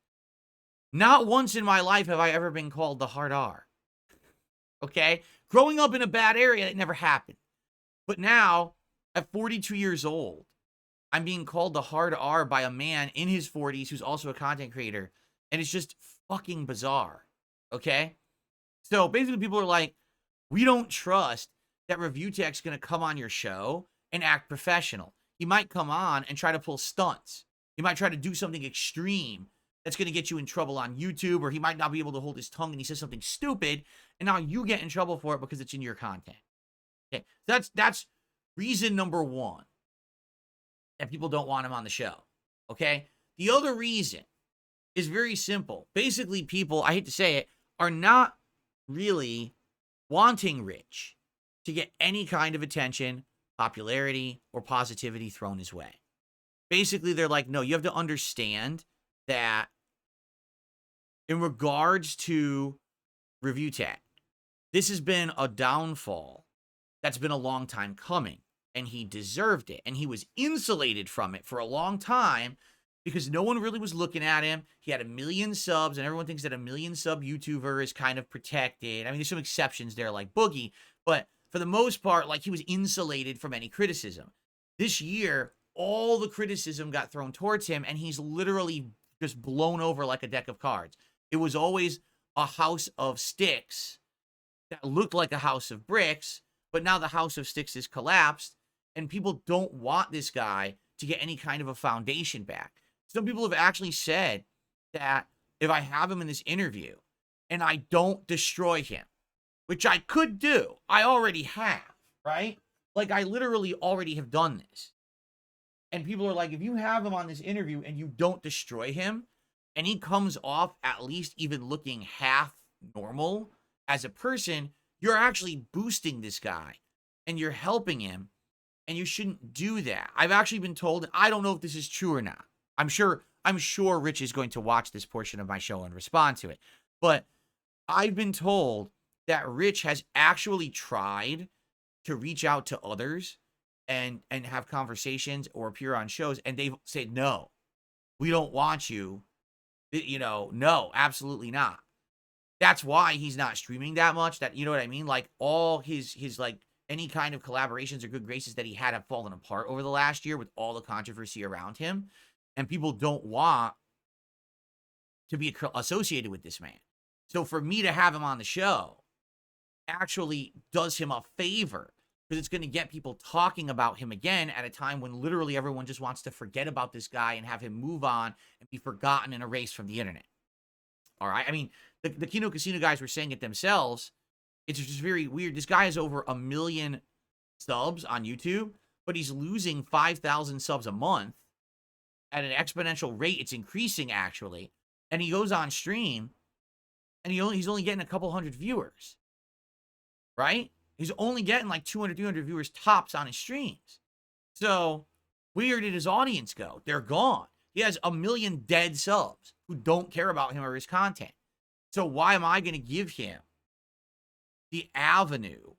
Not once in my life have I ever been called the hard R, okay? Growing up in a bad area, it never happened. But now, at 42 years old, I'm being called the hard R by a man in his 40s who's also a content creator. And it's just fucking bizarre. Okay? So basically people are like, we don't trust that Review Tech's going to come on your show and act professional. He might come on and try to pull stunts. He might try to do something extreme that's going to get you in trouble on YouTube, or he might not be able to hold his tongue and he says something stupid, and now you get in trouble for it because it's in your content. Okay? That's reason number one that people don't want him on the show, okay? The other reason is very simple. Basically, people, I hate to say it, are not really wanting Rich to get any kind of attention, popularity, or positivity thrown his way. Basically, they're like, no, you have to understand that in regards to Review Tech, this has been a downfall that's been a long time coming. And he deserved it. And he was insulated from it for a long time because no one really was looking at him. He had 1 million subs, and everyone thinks that a 1 million sub YouTuber is kind of protected. I mean, there's some exceptions there like Boogie, but for the most part, like, he was insulated from any criticism. This year, all the criticism got thrown towards him, and he's literally just blown over like a deck of cards. It was always a house of sticks that looked like a house of bricks, but now the house of sticks is collapsed. And people don't want this guy to get any kind of a foundation back. Some people have actually said that if I have him in this interview and I don't destroy him, which I could do, I already have, right? Like, I literally already have done this. And people are like, if you have him on this interview and you don't destroy him, and he comes off at least even looking half normal as a person, you're actually boosting this guy and you're helping him. And you shouldn't do that. I've actually been told, and I don't know if this is true or not. I'm sure Rich is going to watch this portion of my show and respond to it. But I've been told that Rich has actually tried to reach out to others and have conversations or appear on shows, and they've said, no, we don't want you. You know, no, absolutely not. That's why he's not streaming that much. That, you know what I mean? Like, all his like, any kind of collaborations or good graces that he had have fallen apart over the last year with all the controversy around him. And people don't want to be associated with this man. So for me to have him on the show actually does him a favor, because it's going to get people talking about him again at a time when literally everyone just wants to forget about this guy and have him move on and be forgotten and erased from the internet. All right? I mean, the Kino Casino guys were saying it themselves. It's just very weird. This guy has over 1 million subs on YouTube, but he's losing 5,000 subs a month at an exponential rate. It's increasing, actually. And he goes on stream, and he's only getting a couple hundred viewers, right? He's only getting like 200, 300 viewers tops on his streams. So where did his audience go? They're gone. He has 1 million dead subs who don't care about him or his content. So why am I going to give him the avenue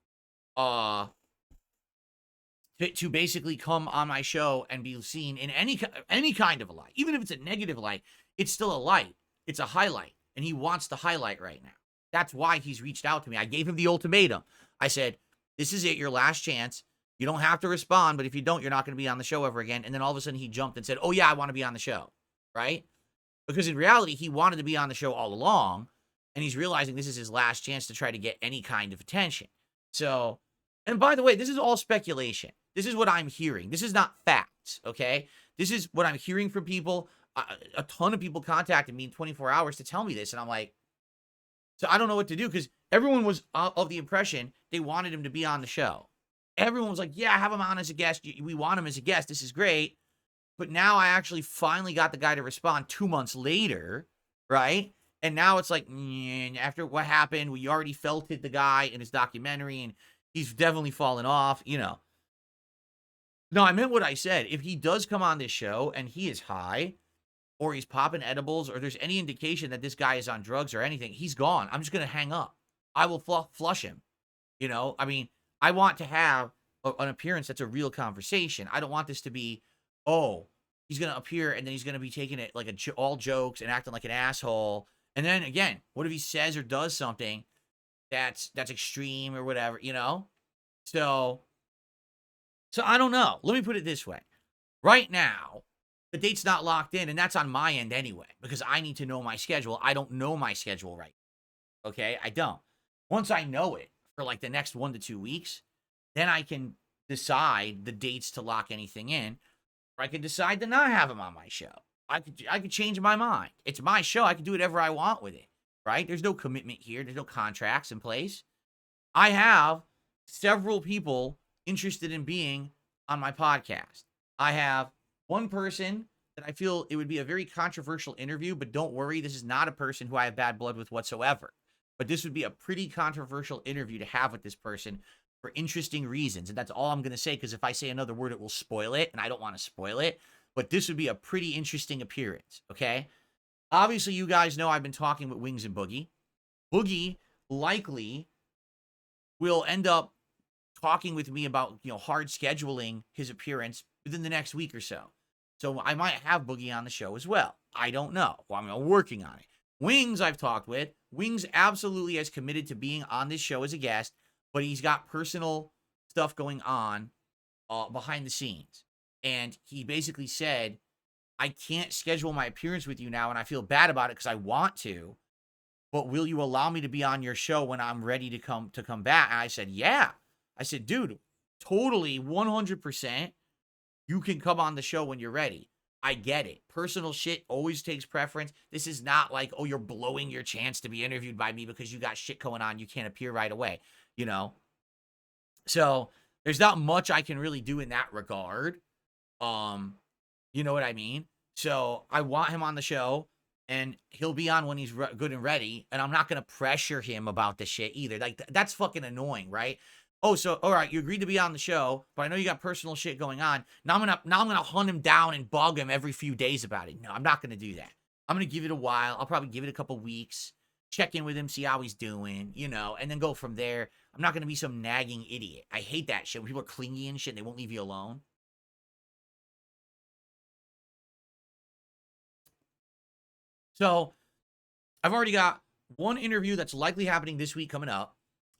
to basically come on my show and be seen in any kind of a light? Even if it's a negative light, it's still a light. It's a highlight, and he wants the highlight right now. That's why he's reached out to me. I gave him the ultimatum. I said, this is it, your last chance. You don't have to respond, but if you don't, you're not going to be on the show ever again. And then all of a sudden he jumped and said, oh yeah, I want to be on the show, right? Because in reality, he wanted to be on the show all along, and he's realizing this is his last chance to try to get any kind of attention. So, and by the way, this is all speculation. This is what I'm hearing. This is not facts, okay? This is what I'm hearing from people. A ton of people contacted me in 24 hours to tell me this, and I'm like, so I don't know what to do, because everyone was of the impression they wanted him to be on the show. Everyone was like, yeah, have him on as a guest. We want him as a guest. This is great. But now I actually finally got the guy to respond 2 months later, right? And now it's like, after what happened, we already felted the guy in his documentary, and he's definitely fallen off, you know. No, I meant what I said. If he does come on this show and he is high, or he's popping edibles, or there's any indication that this guy is on drugs or anything, he's gone. I'm just going to hang up. I will flush him. You know, I mean, I want to have an appearance that's a real conversation. I don't want this to be, oh, he's going to appear and then he's going to be taking it like all jokes and acting like an asshole. And then again, what if he says or does something that's extreme or whatever, you know? So I don't know. Let me put it this way. Right now, the date's not locked in, and that's on my end anyway, because I need to know my schedule. I don't know my schedule right now. Okay? I don't. Once I know it for like the next 1 to 2 weeks, then I can decide the dates to lock anything in, or I could decide to not have him on my show. I could change my mind. It's my show. I can do whatever I want with it, right? There's no commitment here. There's no contracts in place. I have several people interested in being on my podcast. I have one person that I feel it would be a very controversial interview, but don't worry, this is not a person who I have bad blood with whatsoever. But this would be a pretty controversial interview to have with this person for interesting reasons. And that's all I'm going to say, because if I say another word, it will spoil it, and I don't want to spoil it. But this would be a pretty interesting appearance, okay? Obviously, you guys know I've been talking with Wings and Boogie. Boogie likely will end up talking with me about, you know, hard scheduling his appearance within the next week or so. So I might have Boogie on the show as well. I don't know. Well, I'm working on it. Wings I've talked with. Wings absolutely has committed to being on this show as a guest, but he's got personal stuff going on behind the scenes. And he basically said, I can't schedule my appearance with you now, and I feel bad about it because I want to, but will you allow me to be on your show when I'm ready to come back? And I said, yeah. I said, dude, totally 100%. You can come on the show when you're ready. I get it. Personal shit always takes preference. This is not like, oh, you're blowing your chance to be interviewed by me because you got shit going on. You can't appear right away, you know? So there's not much I can really do in that regard. You know what I mean? So I want him on the show, and he'll be on when he's good and ready. And I'm not going to pressure him about this shit either. Like, that's fucking annoying, right? Oh, so, all right, you agreed to be on the show, but I know you got personal shit going on. Now I'm gonna hunt him down and bug him every few days about it. No, I'm not gonna do that. I'm gonna give it a while. I'll probably give it a couple weeks, check in with him, see how he's doing, you know, and then go from there. I'm not gonna be some nagging idiot. I hate that shit when people are clingy and shit and they won't leave you alone. So I've already got one interview that's likely happening this week coming up.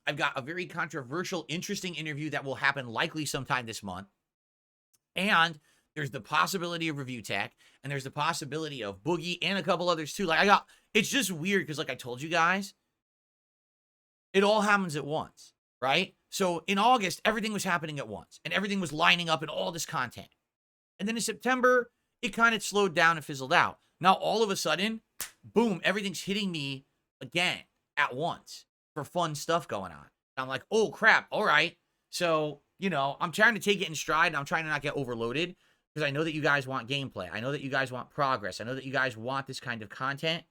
I've got a very controversial, interesting interview that will happen likely sometime this month. And there's the possibility of Review Tech, and there's the possibility of Boogie and a couple others too. Like, it's just weird because, like I told you guys, it all happens at once, right? So in August, everything was happening at once, and everything was lining up and all this content. And then in September, it kind of slowed down and fizzled out. Now, all of a sudden, boom, everything's hitting me again at once. For fun stuff going on. I'm like, oh crap, all right. So, you know, I'm trying to take it in stride, and I'm trying to not get overloaded, because I know that you guys want gameplay. I know that you guys want progress. I know that you guys want this kind of content,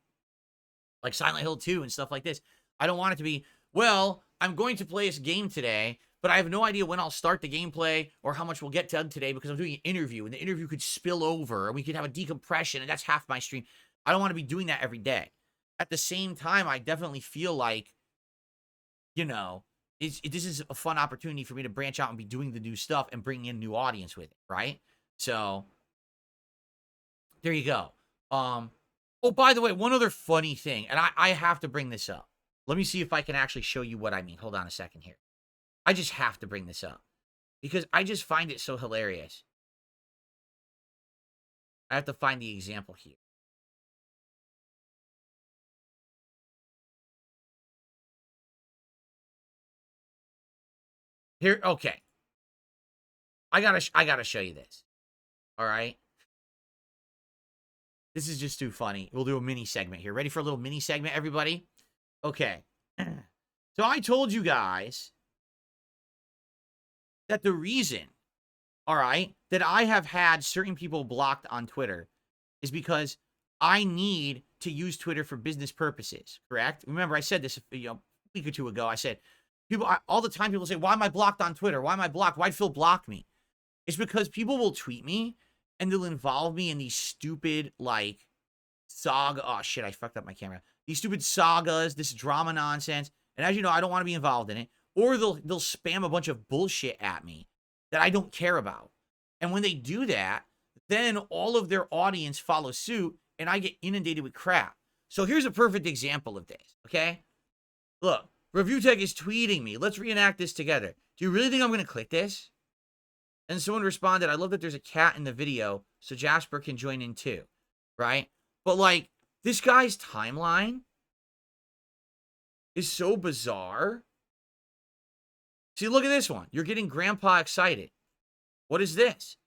like Silent Hill 2 and stuff like this. I don't want it to be, well, I'm going to play this game today, but but I have no idea when I'll start the gameplay or how much we'll get done today because I'm doing an interview, and the interview could spill over, and we could have a decompression, and that's half my stream. I don't want to be doing that every day. At the same time, I definitely feel like, you know, this is a fun opportunity for me to branch out and be doing the new stuff and bring in new audience with it, right? So, there you go. Oh, by the way, one other funny thing, and I have to bring this up. Let me see if I can actually show you what I mean. Hold on a second here. I just have to bring this up because I just find it so hilarious. I have to find the example here. Here, okay. I gotta show you this. All right. This is just too funny. We'll do a mini segment here. Ready for a little mini segment, everybody? Okay. So I told you guys that the reason, all right, that I have had certain people blocked on Twitter is because I need to use Twitter for business purposes, correct? Remember, I said this a week or two ago. I said, all the time people say, why am I blocked on Twitter? Why am I blocked? Why'd Phil block me? It's because people will tweet me and they'll involve me in these stupid, like, saga. Oh, shit, I fucked up my camera. These stupid sagas, this drama nonsense. And as you know, I don't want to be involved in it. Or they'll spam a bunch of bullshit at me that I don't care about. And when they do that, then all of their audience follows suit, and I get inundated with crap. So here's a perfect example of this, okay? Look, Review Tech is tweeting me. Let's reenact this together. Do you really think I'm going to click this? And someone responded, I love that there's a cat in the video, so Jasper can join in too, right? But, like, this guy's timeline is so bizarre. See, look at this one. You're getting Grandpa excited. What is this?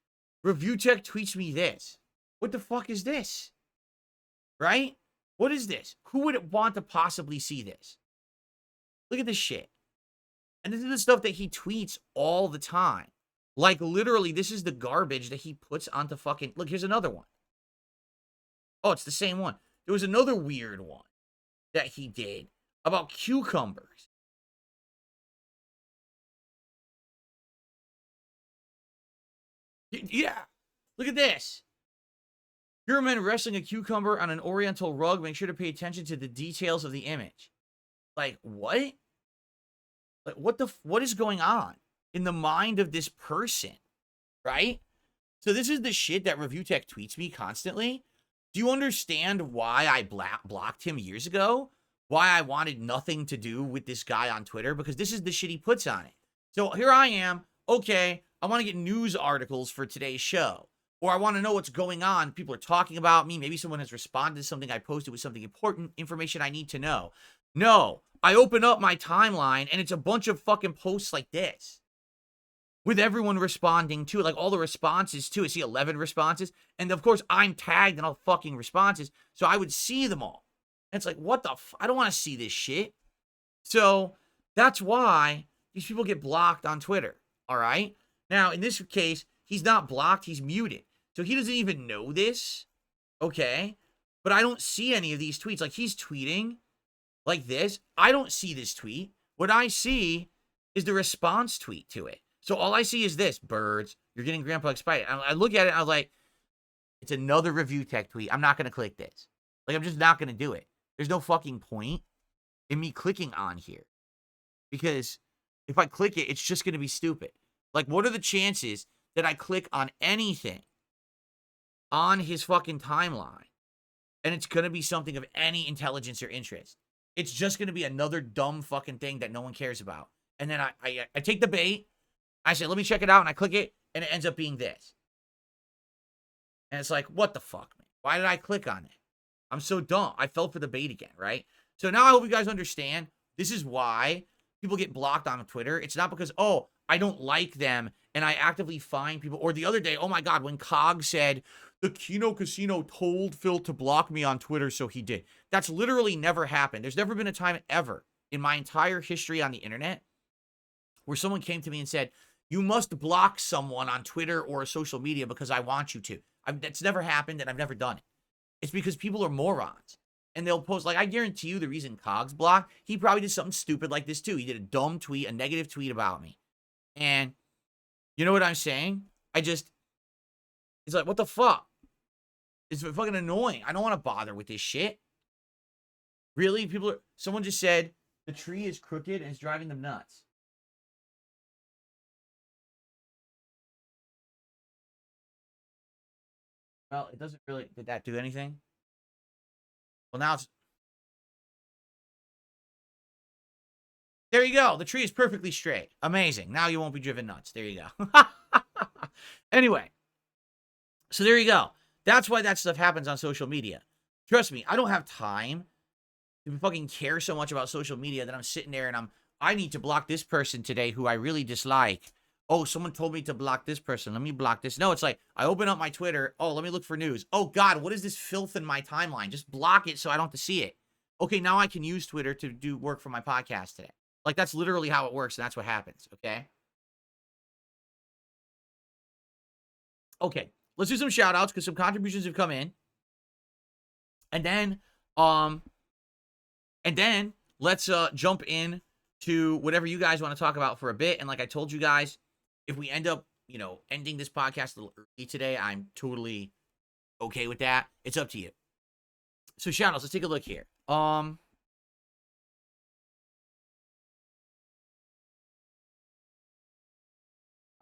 Review Tech tweets me this. What the fuck is this? Right? What is this? Who would want to possibly see this? Look at this shit. And this is the stuff that he tweets all the time. Like, literally, this is the garbage that he puts onto fucking... Look, here's another one. Oh, it's the same one. There was another weird one that he did about cucumbers. Yeah. Look at this. Here are men wrestling a cucumber on an oriental rug. Make sure to pay attention to the details of the image. Like, what? Like, what is going on in the mind of this person? Right? So this is the shit that Review Tech tweets me constantly. Do you understand why I blocked him years ago? Why I wanted nothing to do with this guy on Twitter? Because this is the shit he puts on it. So here I am. Okay, I want to get news articles for today's show. Or I want to know what's going on. People are talking about me. Maybe someone has responded to something I posted with something important, information I need to know. No, I open up my timeline and it's a bunch of fucking posts like this. With everyone responding to it, like all the responses to it. See 11 responses. And of course, I'm tagged in all fucking responses. So I would see them all. And it's like, what the I don't want to see this shit. So that's why these people get blocked on Twitter. All right. Now, in this case, he's not blocked. He's muted. So he doesn't even know this. Okay. But I don't see any of these tweets. Like, he's tweeting like this. I don't see this tweet. What I see is the response tweet to it. So all I see is this. Birds. You're getting Grandpa excited. I look at it and I was like, it's another Review Tech tweet. I'm not going to click this. Like, I'm just not going to do it. There's no fucking point in me clicking on here. Because if I click it, it's just going to be stupid. Like, what are the chances that I click on anything on his fucking timeline and it's going to be something of any intelligence or interest? It's just going to be another dumb fucking thing that no one cares about. And then I take the bait. I say, let me check it out. And I click it. And it ends up being this. And it's like, what the fuck, man? Why did I click on it? I'm so dumb. I fell for the bait again, right? So now I hope you guys understand. This is why people get blocked on Twitter. It's not because, oh, I don't like them and I actively find people. Or the other day, oh my God, when Cog said, the Kino Casino told Phil to block me on Twitter, so he did. That's literally never happened. There's never been a time ever in my entire history on the internet where someone came to me and said, you must block someone on Twitter or social media because I want you to. That's never happened, and I've never done it. It's because people are morons. And they'll post, like, I guarantee you the reason Cog's blocked, he probably did something stupid like this too. He did a dumb tweet, a negative tweet about me. And you know what I'm saying? It's like, what the fuck? It's fucking annoying. I don't want to bother with this shit. Really? Someone just said the tree is crooked and it's driving them nuts. Well, it doesn't really, did that do anything? Well, now there you go. The tree is perfectly straight. Amazing. Now you won't be driven nuts. There you go. Anyway, so there you go. That's why that stuff happens on social media. Trust me, I don't have time to fucking care so much about social media that I'm sitting there and I need to block this person today who I really dislike. Oh, someone told me to block this person. Let me block this. No, it's like I open up my Twitter. Oh, let me look for news. Oh, God, what is this filth in my timeline? Just block it so I don't have to see it. Okay, now I can use Twitter to do work for my podcast today. Like, that's literally how it works, and that's what happens, okay? Okay, let's do some shout-outs because some contributions have come in. And then let's jump in to whatever you guys want to talk about for a bit. And like I told you guys, if we end up, ending this podcast a little early today, I'm totally okay with that. It's up to you. So shoutouts, let's take a look here. I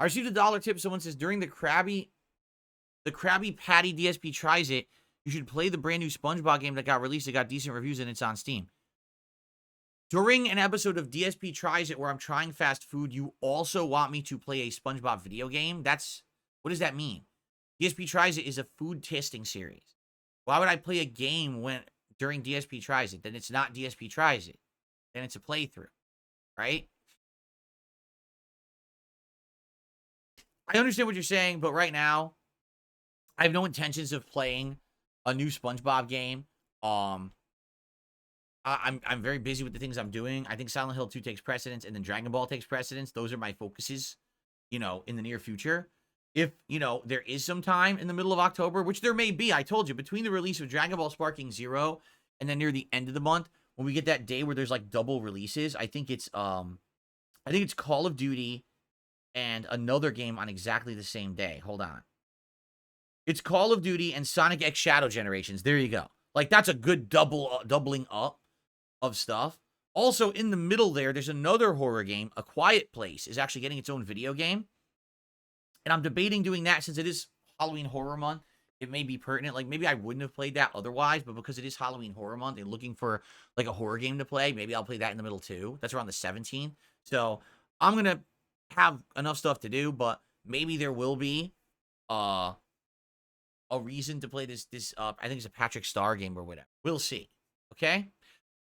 received a $1 tip. Someone says during the Krabby Patty DSP tries it, you should play the brand new SpongeBob game that got released. It got decent reviews and it's on Steam. During an episode of DSP Tries It where I'm trying fast food, you also want me to play a SpongeBob video game? What does that mean? DSP Tries It is a food testing series. Why would I play a game during DSP Tries It? Then it's not DSP Tries It. Then it's a playthrough, right? I understand what you're saying, but right now, I have no intentions of playing a new SpongeBob game. I'm very busy with the things I'm doing. I think Silent Hill 2 takes precedence, and then Dragon Ball takes precedence. Those are my focuses, in the near future. If, there is some time in the middle of October, which there may be, I told you, between the release of Dragon Ball Sparking Zero and then near the end of the month, when we get that day where there's like double releases, I think it's Call of Duty and another game on exactly the same day. Hold on. It's Call of Duty and Sonic X Shadow Generations. There you go. Like, that's a good doubling up of stuff. Also, in the middle there's another horror game. A Quiet Place is actually getting its own video game. And I'm debating doing that since it is Halloween Horror Month. It may be pertinent. Like, maybe I wouldn't have played that otherwise, but because it is Halloween Horror Month and looking for, like, a horror game to play, maybe I'll play that in the middle, too. That's around the 17th. So, I'm going to have enough stuff to do, but maybe there will be a reason to play this I think it's a Patrick Star game or whatever. We'll see. Okay?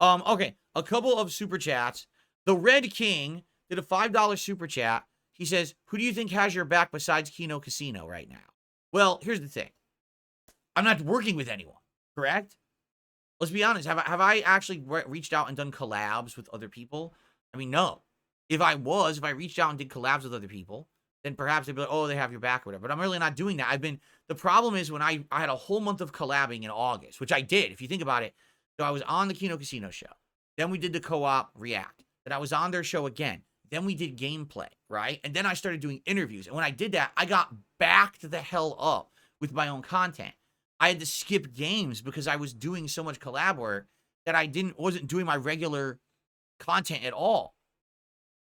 Okay, a couple of super chats. The Red King did a $5 super chat. He says, who do you think has your back besides Kino Casino right now? Well, here's the thing. I'm not working with anyone, correct? Let's be honest. Have I actually reached out and done collabs with other people? I mean, no. If I reached out and did collabs with other people, then perhaps they'd be like, oh, they have your back or whatever. But I'm really not doing that. The problem is when I had a whole month of collabing in August, which I did, if you think about it. So I was on the Kino Casino show. Then we did the co-op React. Then I was on their show again. Then we did gameplay, right? And then I started doing interviews. And when I did that, I got backed the hell up with my own content. I had to skip games because I was doing so much collab work that I wasn't doing my regular content at all.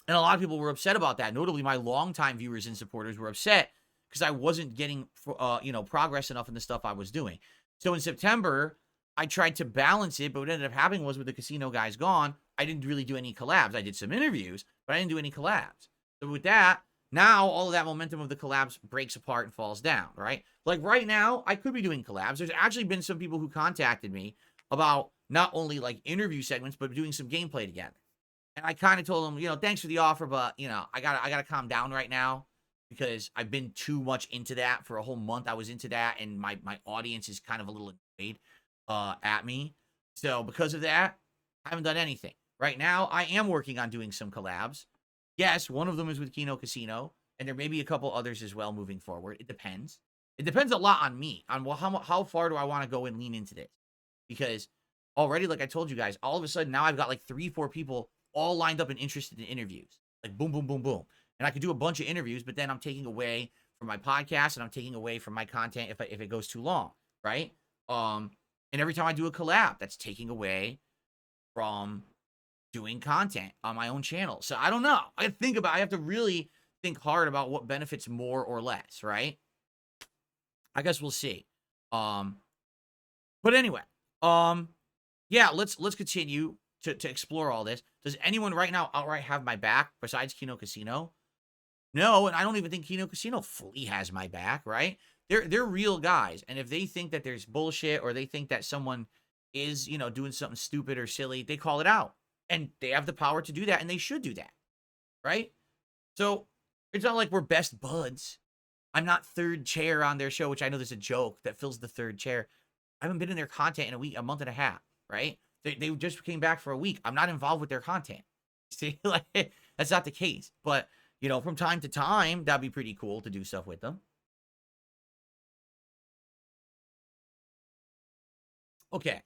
And a lot of people were upset about that. Notably, my longtime viewers and supporters were upset because I wasn't getting, progress enough in the stuff I was doing. So in September, I tried to balance it, but what ended up happening was with the casino guys gone, I didn't really do any collabs. I did some interviews, but I didn't do any collabs. So with that, now all of that momentum of the collabs breaks apart and falls down, right? Like right now, I could be doing collabs. There's actually been some people who contacted me about not only like interview segments, but doing some gameplay together. And I kind of told them, thanks for the offer, but I gotta calm down right now because I've been too much into that for a whole month. I was into that, and my audience is kind of a little annoyed at me. So because of that, I haven't done anything. Right now, I am working on doing some collabs. Yes, one of them is with Kino Casino, and there may be a couple others as well moving forward. It depends. It depends a lot on me, on how far do I want to go and lean into this. Because already, like I told you guys, all of a sudden now I've got like 3-4 people all lined up and interested in interviews. Like boom, boom, boom, boom. And I could do a bunch of interviews, but then I'm taking away from my podcast and I'm taking away from my content if it goes too long, right? And every time I do a collab, that's taking away from doing content on my own channel. So I don't know. I have to really think hard about what benefits more or less, right? I guess we'll see. But anyway, yeah, let's continue to explore all this. Does anyone right now outright have my back besides Kino Casino? No, and I don't even think Kino Casino fully has my back, right? They're real guys, and if they think that there's bullshit or they think that someone is, doing something stupid or silly, they call it out. And they have the power to do that, and they should do that, right? So it's not like we're best buds. I'm not third chair on their show, which I know there's a joke that fills the third chair. I haven't been in their content in a month and a half, right? They just came back for a week. I'm not involved with their content. See, like, that's not the case. But, from time to time, that'd be pretty cool to do stuff with them. Okay.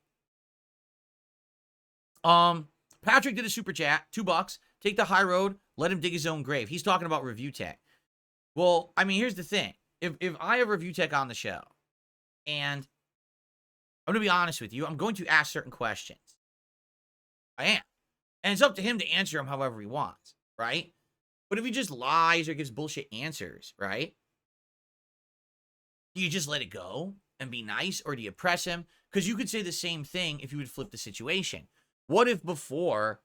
Patrick did a super chat, $2. Take the high road, let him dig his own grave. He's talking about review tech. Well, I mean, here's the thing. If I have review tech on the show, and I'm going to be honest with you, I'm going to ask certain questions. I am. And it's up to him to answer them however he wants, right? But if he just lies or gives bullshit answers, right? Do you just let it go and be nice, or do you press him? Because you could say the same thing if you would flip the situation. What if before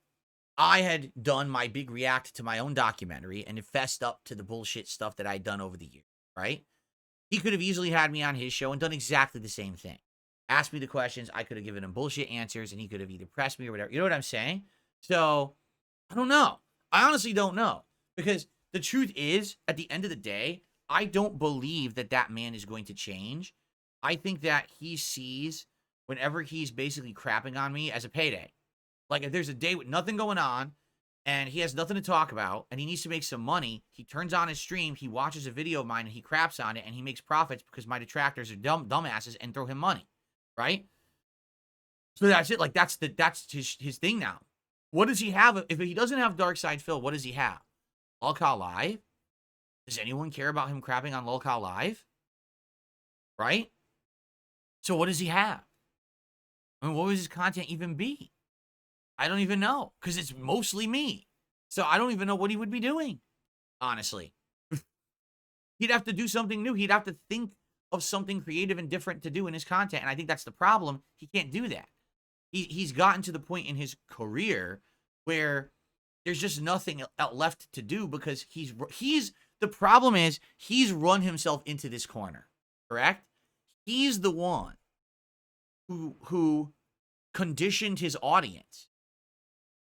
I had done my big react to my own documentary and it fessed up to the bullshit stuff that I'd done over the years, right? He could have easily had me on his show and done exactly the same thing. Asked me the questions, I could have given him bullshit answers, and he could have either pressed me or whatever. You know what I'm saying? So, I don't know. I honestly don't know. Because the truth is, at the end of the day, I don't believe that man is going to change. I think that he sees whenever he's basically crapping on me as a payday. Like, if there's a day with nothing going on, and he has nothing to talk about, and he needs to make some money, he turns on his stream, he watches a video of mine, and he craps on it, and he makes profits because my detractors are dumbasses and throw him money, right? So that's it. Like, that's his thing now. What does he have? If he doesn't have Dark Side Phil, what does he have? Lolcow Live? Does anyone care about him crapping on Lolcow Live? Right? So what does he have? I mean, what would his content even be? I don't even know, because it's mostly me. So I don't even know what he would be doing, honestly. He'd have to do something new. He'd have to think of something creative and different to do in his content, and I think that's the problem. He can't do that. He's gotten to the point in his career where there's just nothing left to do, because the problem is he's run himself into this corner, correct? He's the one who conditioned his audience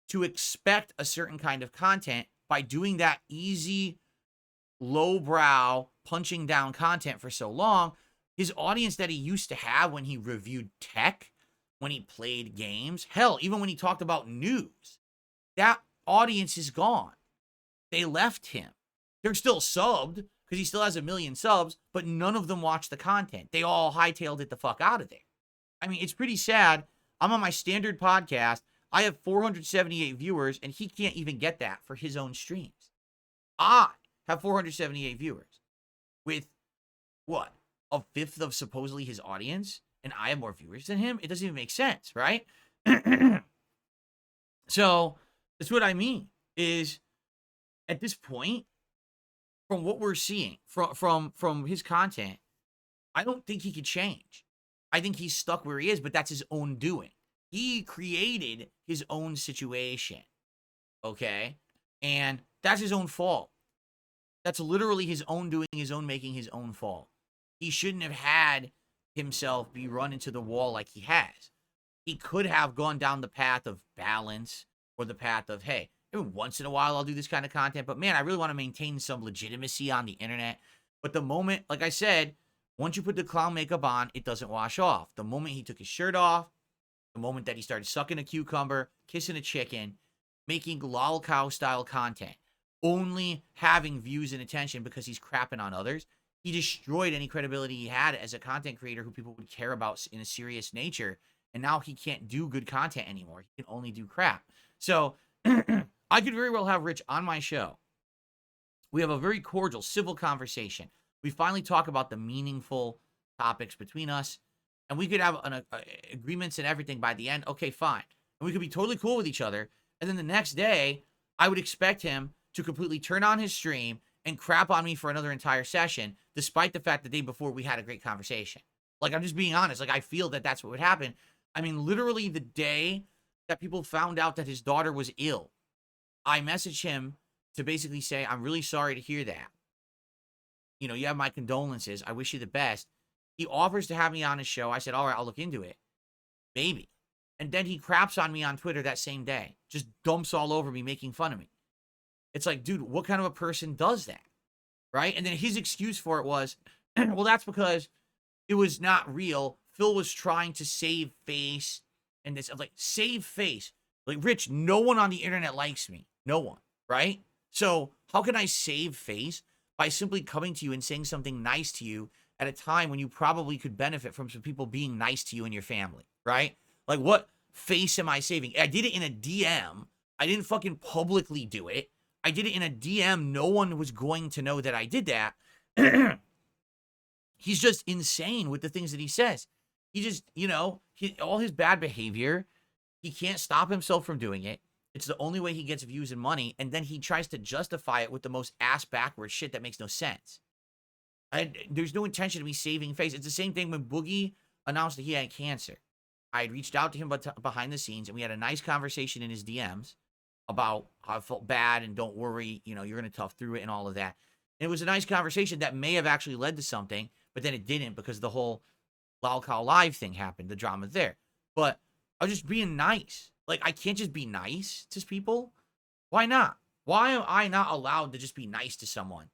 to expect a certain kind of content by doing that easy, lowbrow, punching down content for so long. His audience that he used to have when he reviewed tech, when he played games, hell, even when he talked about news, that audience is gone. They left him. They're still subbed because he still has 1 million subs, but none of them watch the content. They all hightailed it the fuck out of there. I mean, it's pretty sad. I'm on my standard podcast. I have 478 viewers, and he can't even get that for his own streams. I have 478 viewers with, what, a fifth of supposedly his audience, and I have more viewers than him? It doesn't even make sense, right? So, that's what I mean, is at this point, from what we're seeing, from his content, I don't think he could change. I think he's stuck where he is, but that's his own doing. He created his own situation, okay? And that's his own fault. That's literally his own doing, his own making, his own fault. He shouldn't have had himself be run into the wall like he has. He could have gone down the path of balance, or the path of, hey, every once in a while I'll do this kind of content, but man, I really want to maintain some legitimacy on the internet. But the moment, like I said, once you put the clown makeup on, it doesn't wash off. The moment he took his shirt off, the moment that he started sucking a cucumber, kissing a chicken, making lolcow style content, only having views and attention because he's crapping on others, he destroyed any credibility he had as a content creator who people would care about in a serious nature. And now he can't do good content anymore. He can only do crap. So I could very well have Rich on my show We have a very cordial, civil conversation. We finally talk about the meaningful topics between us, and we could have agreements and everything by the end. Okay, fine. And we could be totally cool with each other. And then the next day, I would expect him to completely turn on his stream and crap on me for another entire session, despite the fact the day before we had a great conversation. Like, I'm just being honest. Like, I feel that that's what would happen. I mean, literally the day that people found out that his daughter was ill, I messaged him to basically say, I'm really sorry to hear that. You know, you have my condolences. I wish you the best. He offers to have me on his show. I said, all right, I'll look into it. Maybe. And then he craps on me on Twitter that same day. Just dumps all over me, making fun of me. It's like, dude, what kind of a person does that? Right? And then his excuse for it was, well, that's because it was not real. Phil was trying to save face. And this, like, save face. Like, Rich, no one on the internet likes me. No one. Right? So how can I save face? By simply coming to you and saying something nice to you at a time when you probably could benefit from some people being nice to you and your family, right? Like, what face am I saving? I did it in a DM. I didn't fucking publicly do it. I did it in a DM. No one was going to know that I did that. He's just insane with the things that he says. He just, you know, all his bad behavior, he can't stop himself from doing it. It's the only way he gets views and money, and then he tries to justify it with the most ass-backwards shit that makes no sense. There's no intention of me saving face. It's the same thing when Boogie announced that he had cancer. I had reached out to him behind the scenes, and we had a nice conversation in his DMs about how I felt bad, and don't worry, you know, you're going to tough through it and all of that. And it was a nice conversation that may have actually led to something, but then it didn't because the whole Lol Cow Live thing happened, the drama there. But I was just being nice. Like, I can't just be nice to people. Why not? Why am I not allowed to just be nice to someone?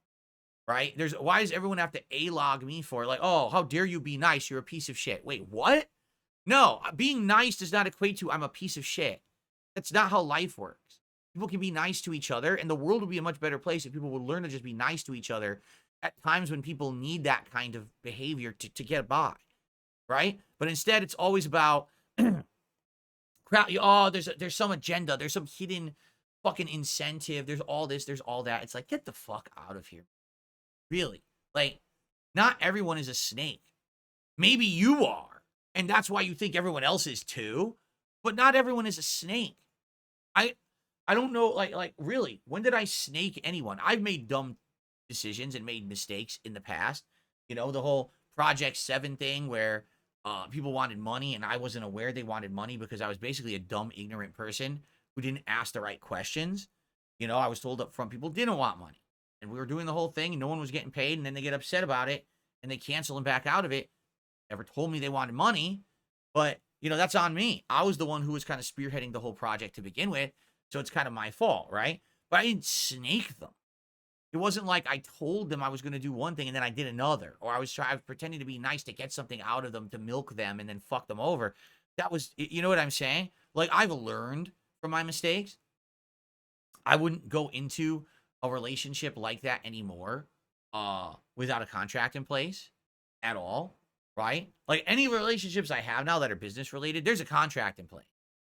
Right? Why does everyone have to A-log me for it? Like, oh, how dare you be nice? You're a piece of shit. Wait, what? No, being nice does not equate to I'm a piece of shit. That's not how life works. People can be nice to each other, and the world would be a much better place if people would learn to just be nice to each other at times when people need that kind of behavior to get by. Right? But instead, it's always about... oh, there's some agenda. There's some hidden fucking incentive. There's all this. There's all that. It's like, get the fuck out of here. Really. Like, not everyone is a snake. Maybe you are. And that's why you think everyone else is too. But not everyone is a snake. I don't know, like really, when did I snake anyone? I've made dumb decisions and made mistakes in the past. You know, the whole Project 7 thing where... people wanted money, and I wasn't aware they wanted money because I was basically a dumb, ignorant person who didn't ask the right questions. You know, I was told up front people didn't want money. And we were doing the whole thing, and no one was getting paid, and then they get upset about it, and they cancel and back out of it. Never told me they wanted money, but, you know, that's on me. I was the one who was kind of spearheading the whole project to begin with, so it's kind of my fault, right? But I didn't snake them. It wasn't like I told them I was going to do one thing and then I did another. Or I was pretending to be nice to get something out of them, to milk them and then fuck them over. That was, you know what I'm saying? Like, I've learned from my mistakes. I wouldn't go into a relationship like that anymore without a contract in place at all, right? Like, any relationships I have now that are business related, there's a contract in place.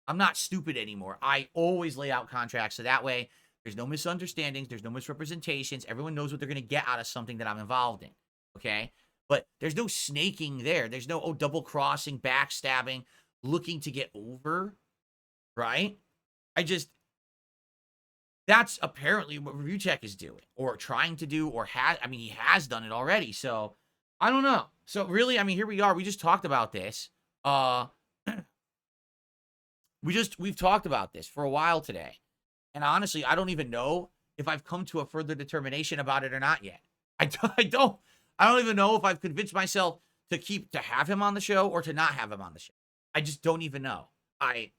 I'm not stupid anymore. I always lay out contracts so that way there's no misunderstandings. There's no misrepresentations. Everyone knows what they're going to get out of something that I'm involved in. Okay? But there's no snaking there. There's no, double crossing, backstabbing, looking to get over. Right? That's apparently what Review Check is doing or trying to do or he has done it already. So I don't know. So really, here we are. We just talked about this. We've talked about this for a while today. And honestly, I don't even know if I've come to a further determination about it or not yet. I don't even know if I've convinced myself to have him on the show or to not have him on the show. I just don't even know. I'm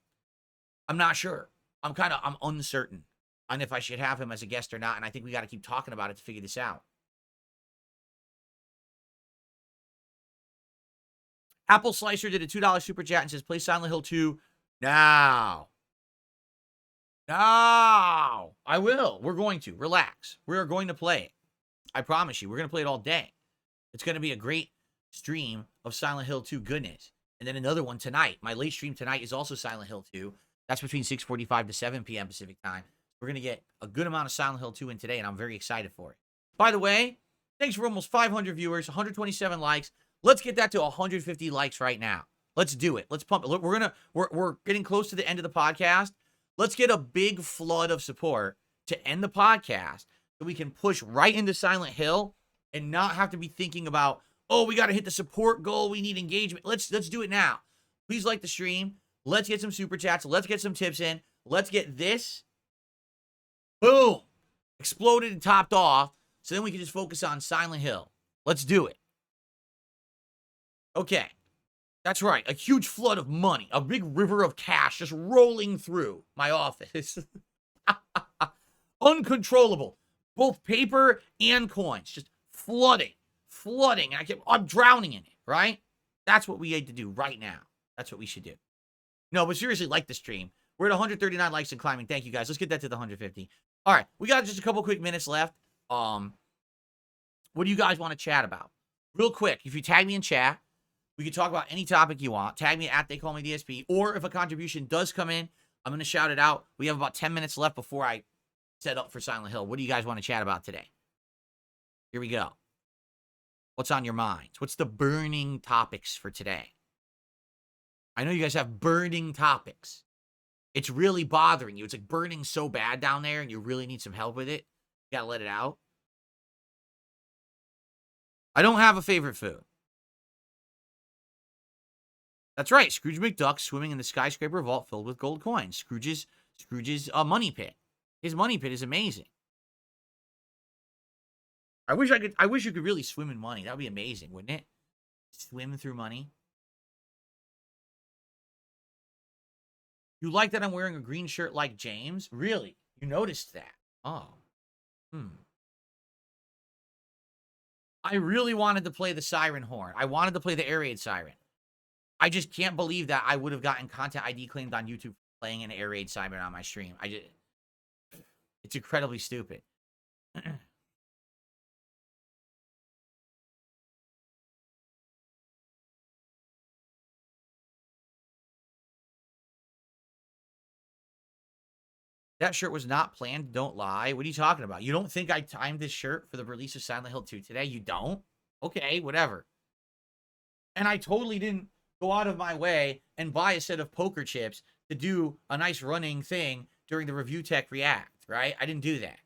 not sure. I'm uncertain on if I should have him as a guest or not. And I think we got to keep talking about it to figure this out. Apple Slicer did a $2 super chat and says, play Silent Hill 2 now. No, I will. We're going to. Relax. We're going to play it. I promise you. We're going to play it all day. It's going to be a great stream of Silent Hill 2 goodness. And then another one tonight. My late stream tonight is also Silent Hill 2. That's between 6:45 to 7 p.m. Pacific time. We're going to get a good amount of Silent Hill 2 in today, and I'm very excited for it. By the way, thanks for almost 500 viewers, 127 likes. Let's get that to 150 likes right now. Let's do it. Let's pump it. Look, we're getting close to the end of the podcast. Let's get a big flood of support to end the podcast so we can push right into Silent Hill and not have to be thinking about, oh, we got to hit the support goal. We need engagement. Let's do it now. Please like the stream. Let's get some super chats. Let's get some tips in. Let's get this. Boom. Exploded and topped off. So then we can just focus on Silent Hill. Let's do it. Okay. That's right. A huge flood of money. A big river of cash just rolling through my office. Uncontrollable. Both paper and coins. Just flooding. Flooding. I'm drowning in it, right? That's what we need to do right now. That's what we should do. No, but seriously, like the stream. We're at 139 likes and climbing. Thank you, guys. Let's get that to the 150. All right. We got just a couple quick minutes left. What do you guys want to chat about? Real quick, if you tag me in chat, we can talk about any topic you want. Tag me at They Call Me DSP. Or if a contribution does come in, I'm going to shout it out. We have about 10 minutes left before I set up for Silent Hill. What do you guys want to chat about today? Here we go. What's on your minds? What's the burning topics for today? I know you guys have burning topics. It's really bothering you. It's like burning so bad down there and you really need some help with it. You got to let it out. I don't have a favorite food. That's right. Scrooge McDuck swimming in the skyscraper vault filled with gold coins. Scrooge's money pit. His money pit is amazing. I wish you could really swim in money. That would be amazing, wouldn't it? Swim through money. You like that I'm wearing a green shirt like James? Really? You noticed that? Oh. I really wanted to play the siren horn. I wanted to play the air raid siren. I just can't believe that I would have gotten content ID claimed on YouTube playing an air raid siren on my stream. It's incredibly stupid. That shirt was not planned. Don't lie. What are you talking about? You don't think I timed this shirt for the release of Silent Hill 2 today? You don't? Okay, whatever. And I totally didn't go out of my way and buy a set of poker chips to do a nice running thing during the Review Tech React, right? I didn't do that.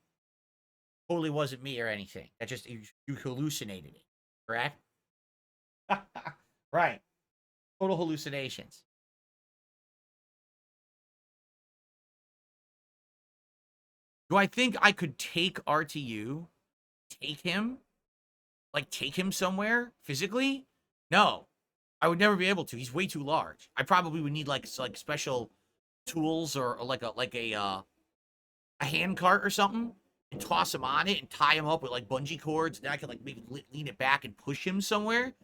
Totally wasn't me or anything. That just, you hallucinated it, correct? Right. Total hallucinations. Do I think I could take RTU? Take him? Like, take him somewhere physically? No. I would never be able to. He's way too large. I probably would need like special tools or like a hand cart or something and toss him on it and tie him up with like bungee cords. Then I could like maybe lean it back and push him somewhere.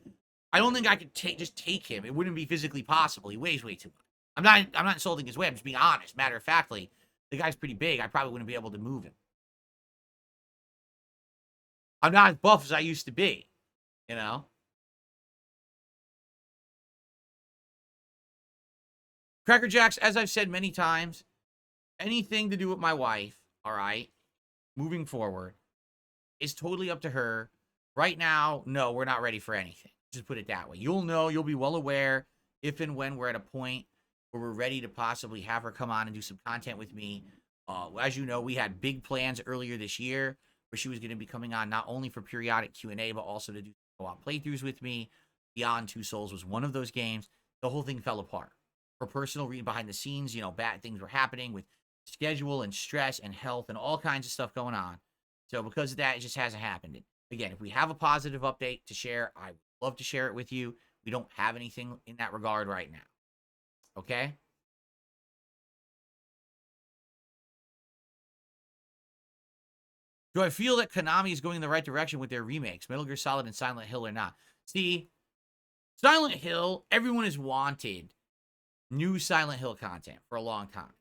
I don't think I could just take him. It wouldn't be physically possible. He weighs way too much. I'm not insulting his weight. I'm just being honest. Matter of factly, the guy's pretty big. I probably wouldn't be able to move him. I'm not as buff as I used to be, you know? Cracker Jacks, as I've said many times, anything to do with my wife, all right, moving forward, is totally up to her. Right now, no, we're not ready for anything. Just put it that way. You'll know, you'll be well aware if and when we're at a point where we're ready to possibly have her come on and do some content with me. As you know, we had big plans earlier this year where she was going to be coming on not only for periodic Q&A, but also to do co-op playthroughs with me. Beyond Two Souls was one of those games. The whole thing fell apart. For personal reason behind the scenes, you know, bad things were happening with schedule and stress and health and all kinds of stuff going on. So because of that, it just hasn't happened. And again, if we have a positive update to share, I would love to share it with you. We don't have anything in that regard right now. Okay? Do I feel that Konami is going in the right direction with their remakes, Metal Gear Solid and Silent Hill or not? See, Silent Hill, everyone has wanted new Silent Hill content for a long time.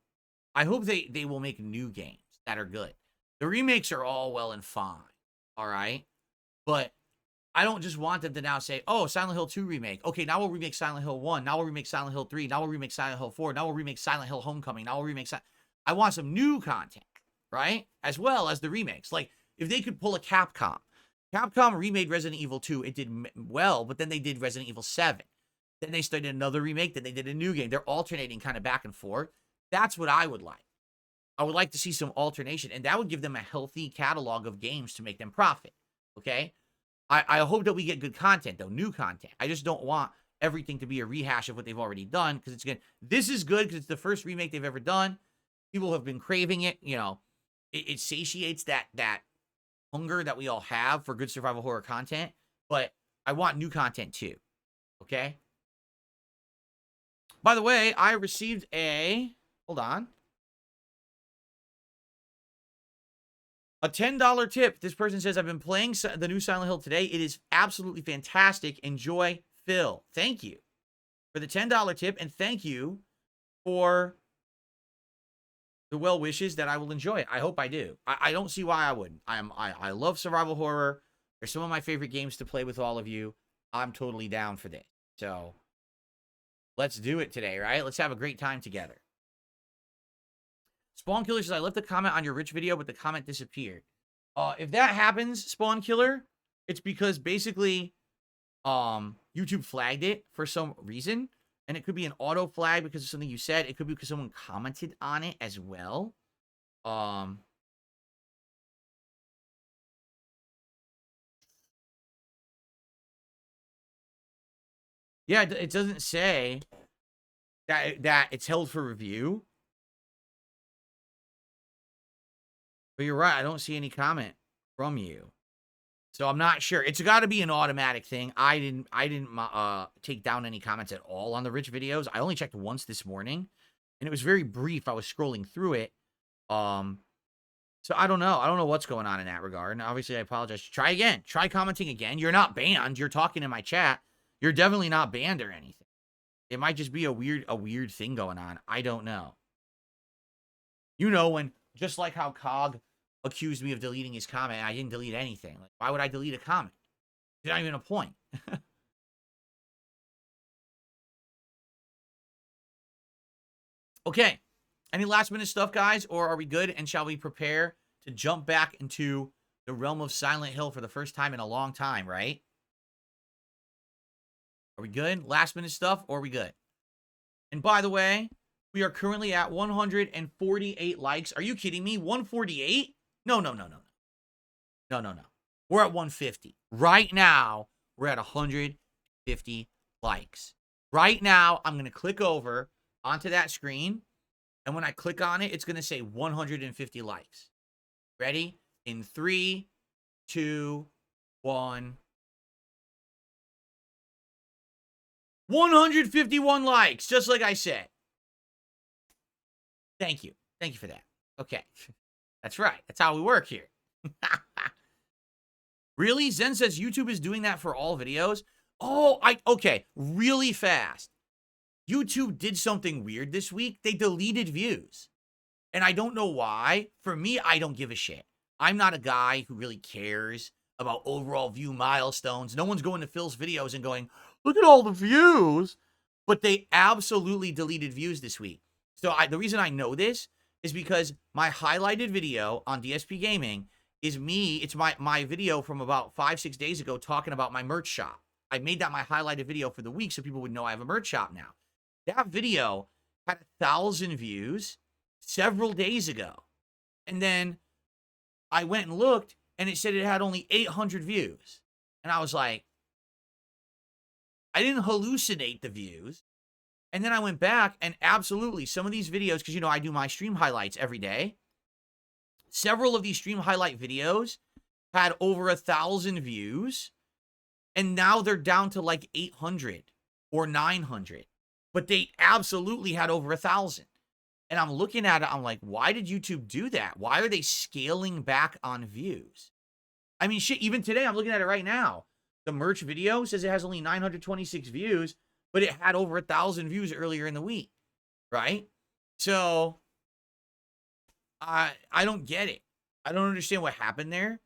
I hope they will make new games that are good. The remakes are all well and fine, all right? But I don't just want them to now say, oh, Silent Hill 2 remake. Okay, now we'll remake Silent Hill 1. Now we'll remake Silent Hill 3. Now we'll remake Silent Hill 4. Now we'll remake Silent Hill Homecoming. Now we'll remake I want some new content, right? As well as the remakes. Like, if they could pull a Capcom remade Resident Evil 2, it did well, but then they did Resident Evil 7. Then they started another remake, then they did a new game. They're alternating kind of back and forth. That's what I would like. I would like to see some alternation, and that would give them a healthy catalog of games to make them profit, okay? I hope that we get good content, though, new content. I just don't want everything to be a rehash of what they've already done, because it's good. This is good because it's the first remake they've ever done. People have been craving it, you know. It satiates that hunger that we all have for good survival horror content, but I want new content too, okay? By the way, I received a, hold on, a $10 tip. This person says, I've been playing the new Silent Hill today. It is absolutely fantastic. Enjoy, Phil. Thank you for the $10 tip, and thank you for the well wishes that I will enjoy it. I hope I do. I don't see why I wouldn't. I love survival horror. They're some of my favorite games to play with all of you. I'm totally down for this. So let's do it today, right? Let's have a great time together. Spawn Killer says, I left a comment on your Rich video, but the comment disappeared. If that happens, Spawn Killer, it's because basically YouTube flagged it for some reason. And it could be an auto flag because of something you said. It could be because someone commented on it as well. Yeah, it doesn't say that it's held for review. But you're right. I don't see any comment from you. So I'm not sure. It's got to be an automatic thing. I didn't take down any comments at all on the Rich videos. I only checked once this morning, and it was very brief. I was scrolling through it. So I don't know. I don't know what's going on in that regard. And obviously, I apologize. Try again. Try commenting again. You're not banned. You're talking in my chat. You're definitely not banned or anything. It might just be a weird thing going on. I don't know. You know, when just like how Cog accused me of deleting his comment, I didn't delete anything. Like, why would I delete a comment? There's not even a point. Okay. Any last minute stuff, guys? Or are we good? And shall we prepare to jump back into the realm of Silent Hill for the first time in a long time, right? Are we good? Last minute stuff, or are we good? And by the way, we are currently at 148 likes. Are you kidding me? 148? No. We're at 150. Right now, we're at 150 likes. Right now, I'm going to click over onto that screen. And when I click on it, it's going to say 150 likes. Ready? In 3, 2, 1. 151 likes, just like I said. Thank you. Thank you for that. Okay. That's right. That's how we work here. Really? Zen says YouTube is doing that for all videos? Oh, okay. Really fast. YouTube did something weird this week. They deleted views. And I don't know why. For me, I don't give a shit. I'm not a guy who really cares about overall view milestones. No one's going to Phil's videos and going, look at all the views. But they absolutely deleted views this week. So the reason I know this is because my highlighted video on DSPGaming is me. It's my video from about 5-6 days ago talking about my merch shop. I made that my highlighted video for the week so people would know I have a merch shop now. That video had 1,000 views several days ago. And then I went and looked, and it said it had only 800 views. And I was like, I didn't hallucinate the views. And then I went back, and absolutely, some of these videos, because, you know, I do my stream highlights every day. Several of these stream highlight videos had over 1,000 views. And now they're down to like 800 or 900. But they absolutely had over 1,000. And I'm looking at it, I'm like, why did YouTube do that? Why are they scaling back on views? I mean, shit, even today, I'm looking at it right now. The merch video says it has only 926 views, but it had over 1,000 views earlier in the week, right? So, I don't get it. I don't understand what happened there,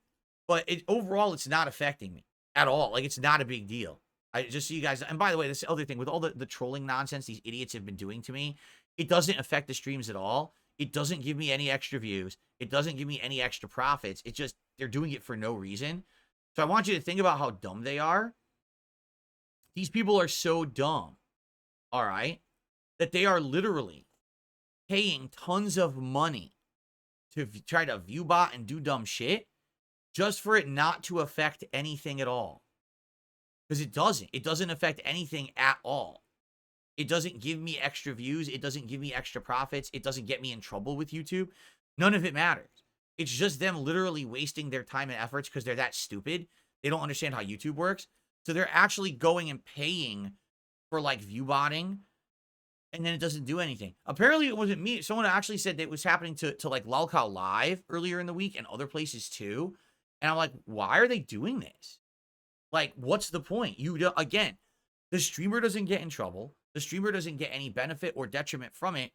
but overall, it's not affecting me at all. Like, it's not a big deal. I just so you guys, and by the way, this other thing, with all the trolling nonsense these idiots have been doing to me, it doesn't affect the streams at all. It doesn't give me any extra views. It doesn't give me any extra profits. It's just, they're doing it for no reason. So I want you to think about how dumb they are. These people are so dumb, all right, that they are literally paying tons of money to try to view bot and do dumb shit just for it not to affect anything at all. Because it doesn't. It doesn't affect anything at all. It doesn't give me extra views. It doesn't give me extra profits. It doesn't get me in trouble with YouTube. None of it matters. It's just them literally wasting their time and efforts because they're that stupid. They don't understand how YouTube works. So they're actually going and paying for like view botting, and then it doesn't do anything. Apparently it wasn't me. Someone actually said that it was happening to like Lolcow Live earlier in the week and other places too. And I'm like, why are they doing this? Like, what's the point? Again, the streamer doesn't get in trouble. The streamer doesn't get any benefit or detriment from it.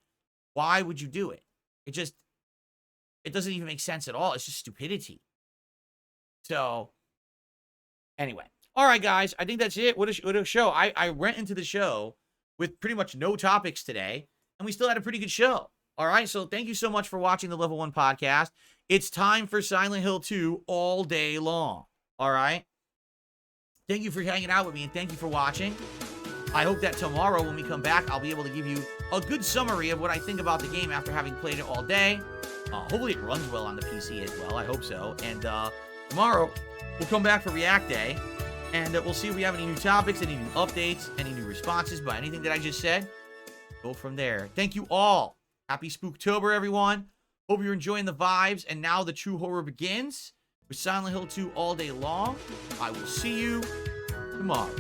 Why would you do it? It doesn't even make sense at all. It's just stupidity. So, anyway. All right, guys. I think that's it. What a show. I went into the show with pretty much no topics today, and we still had a pretty good show. All right, so thank you so much for watching the Level 1 podcast. It's time for Silent Hill 2 all day long. All right? Thank you for hanging out with me, and thank you for watching. I hope that tomorrow when we come back, I'll be able to give you a good summary of what I think about the game after having played it all day. Hopefully it runs well on the PC as well. I hope so. And tomorrow, we'll come back for React Day, and we'll see if we have any new topics, any new updates, any new responses by anything that I just said. Go from there. Thank you all. Happy Spooktober, everyone. Hope you're enjoying the vibes, and now the true horror begins with Silent Hill 2 all day long. I will see you tomorrow.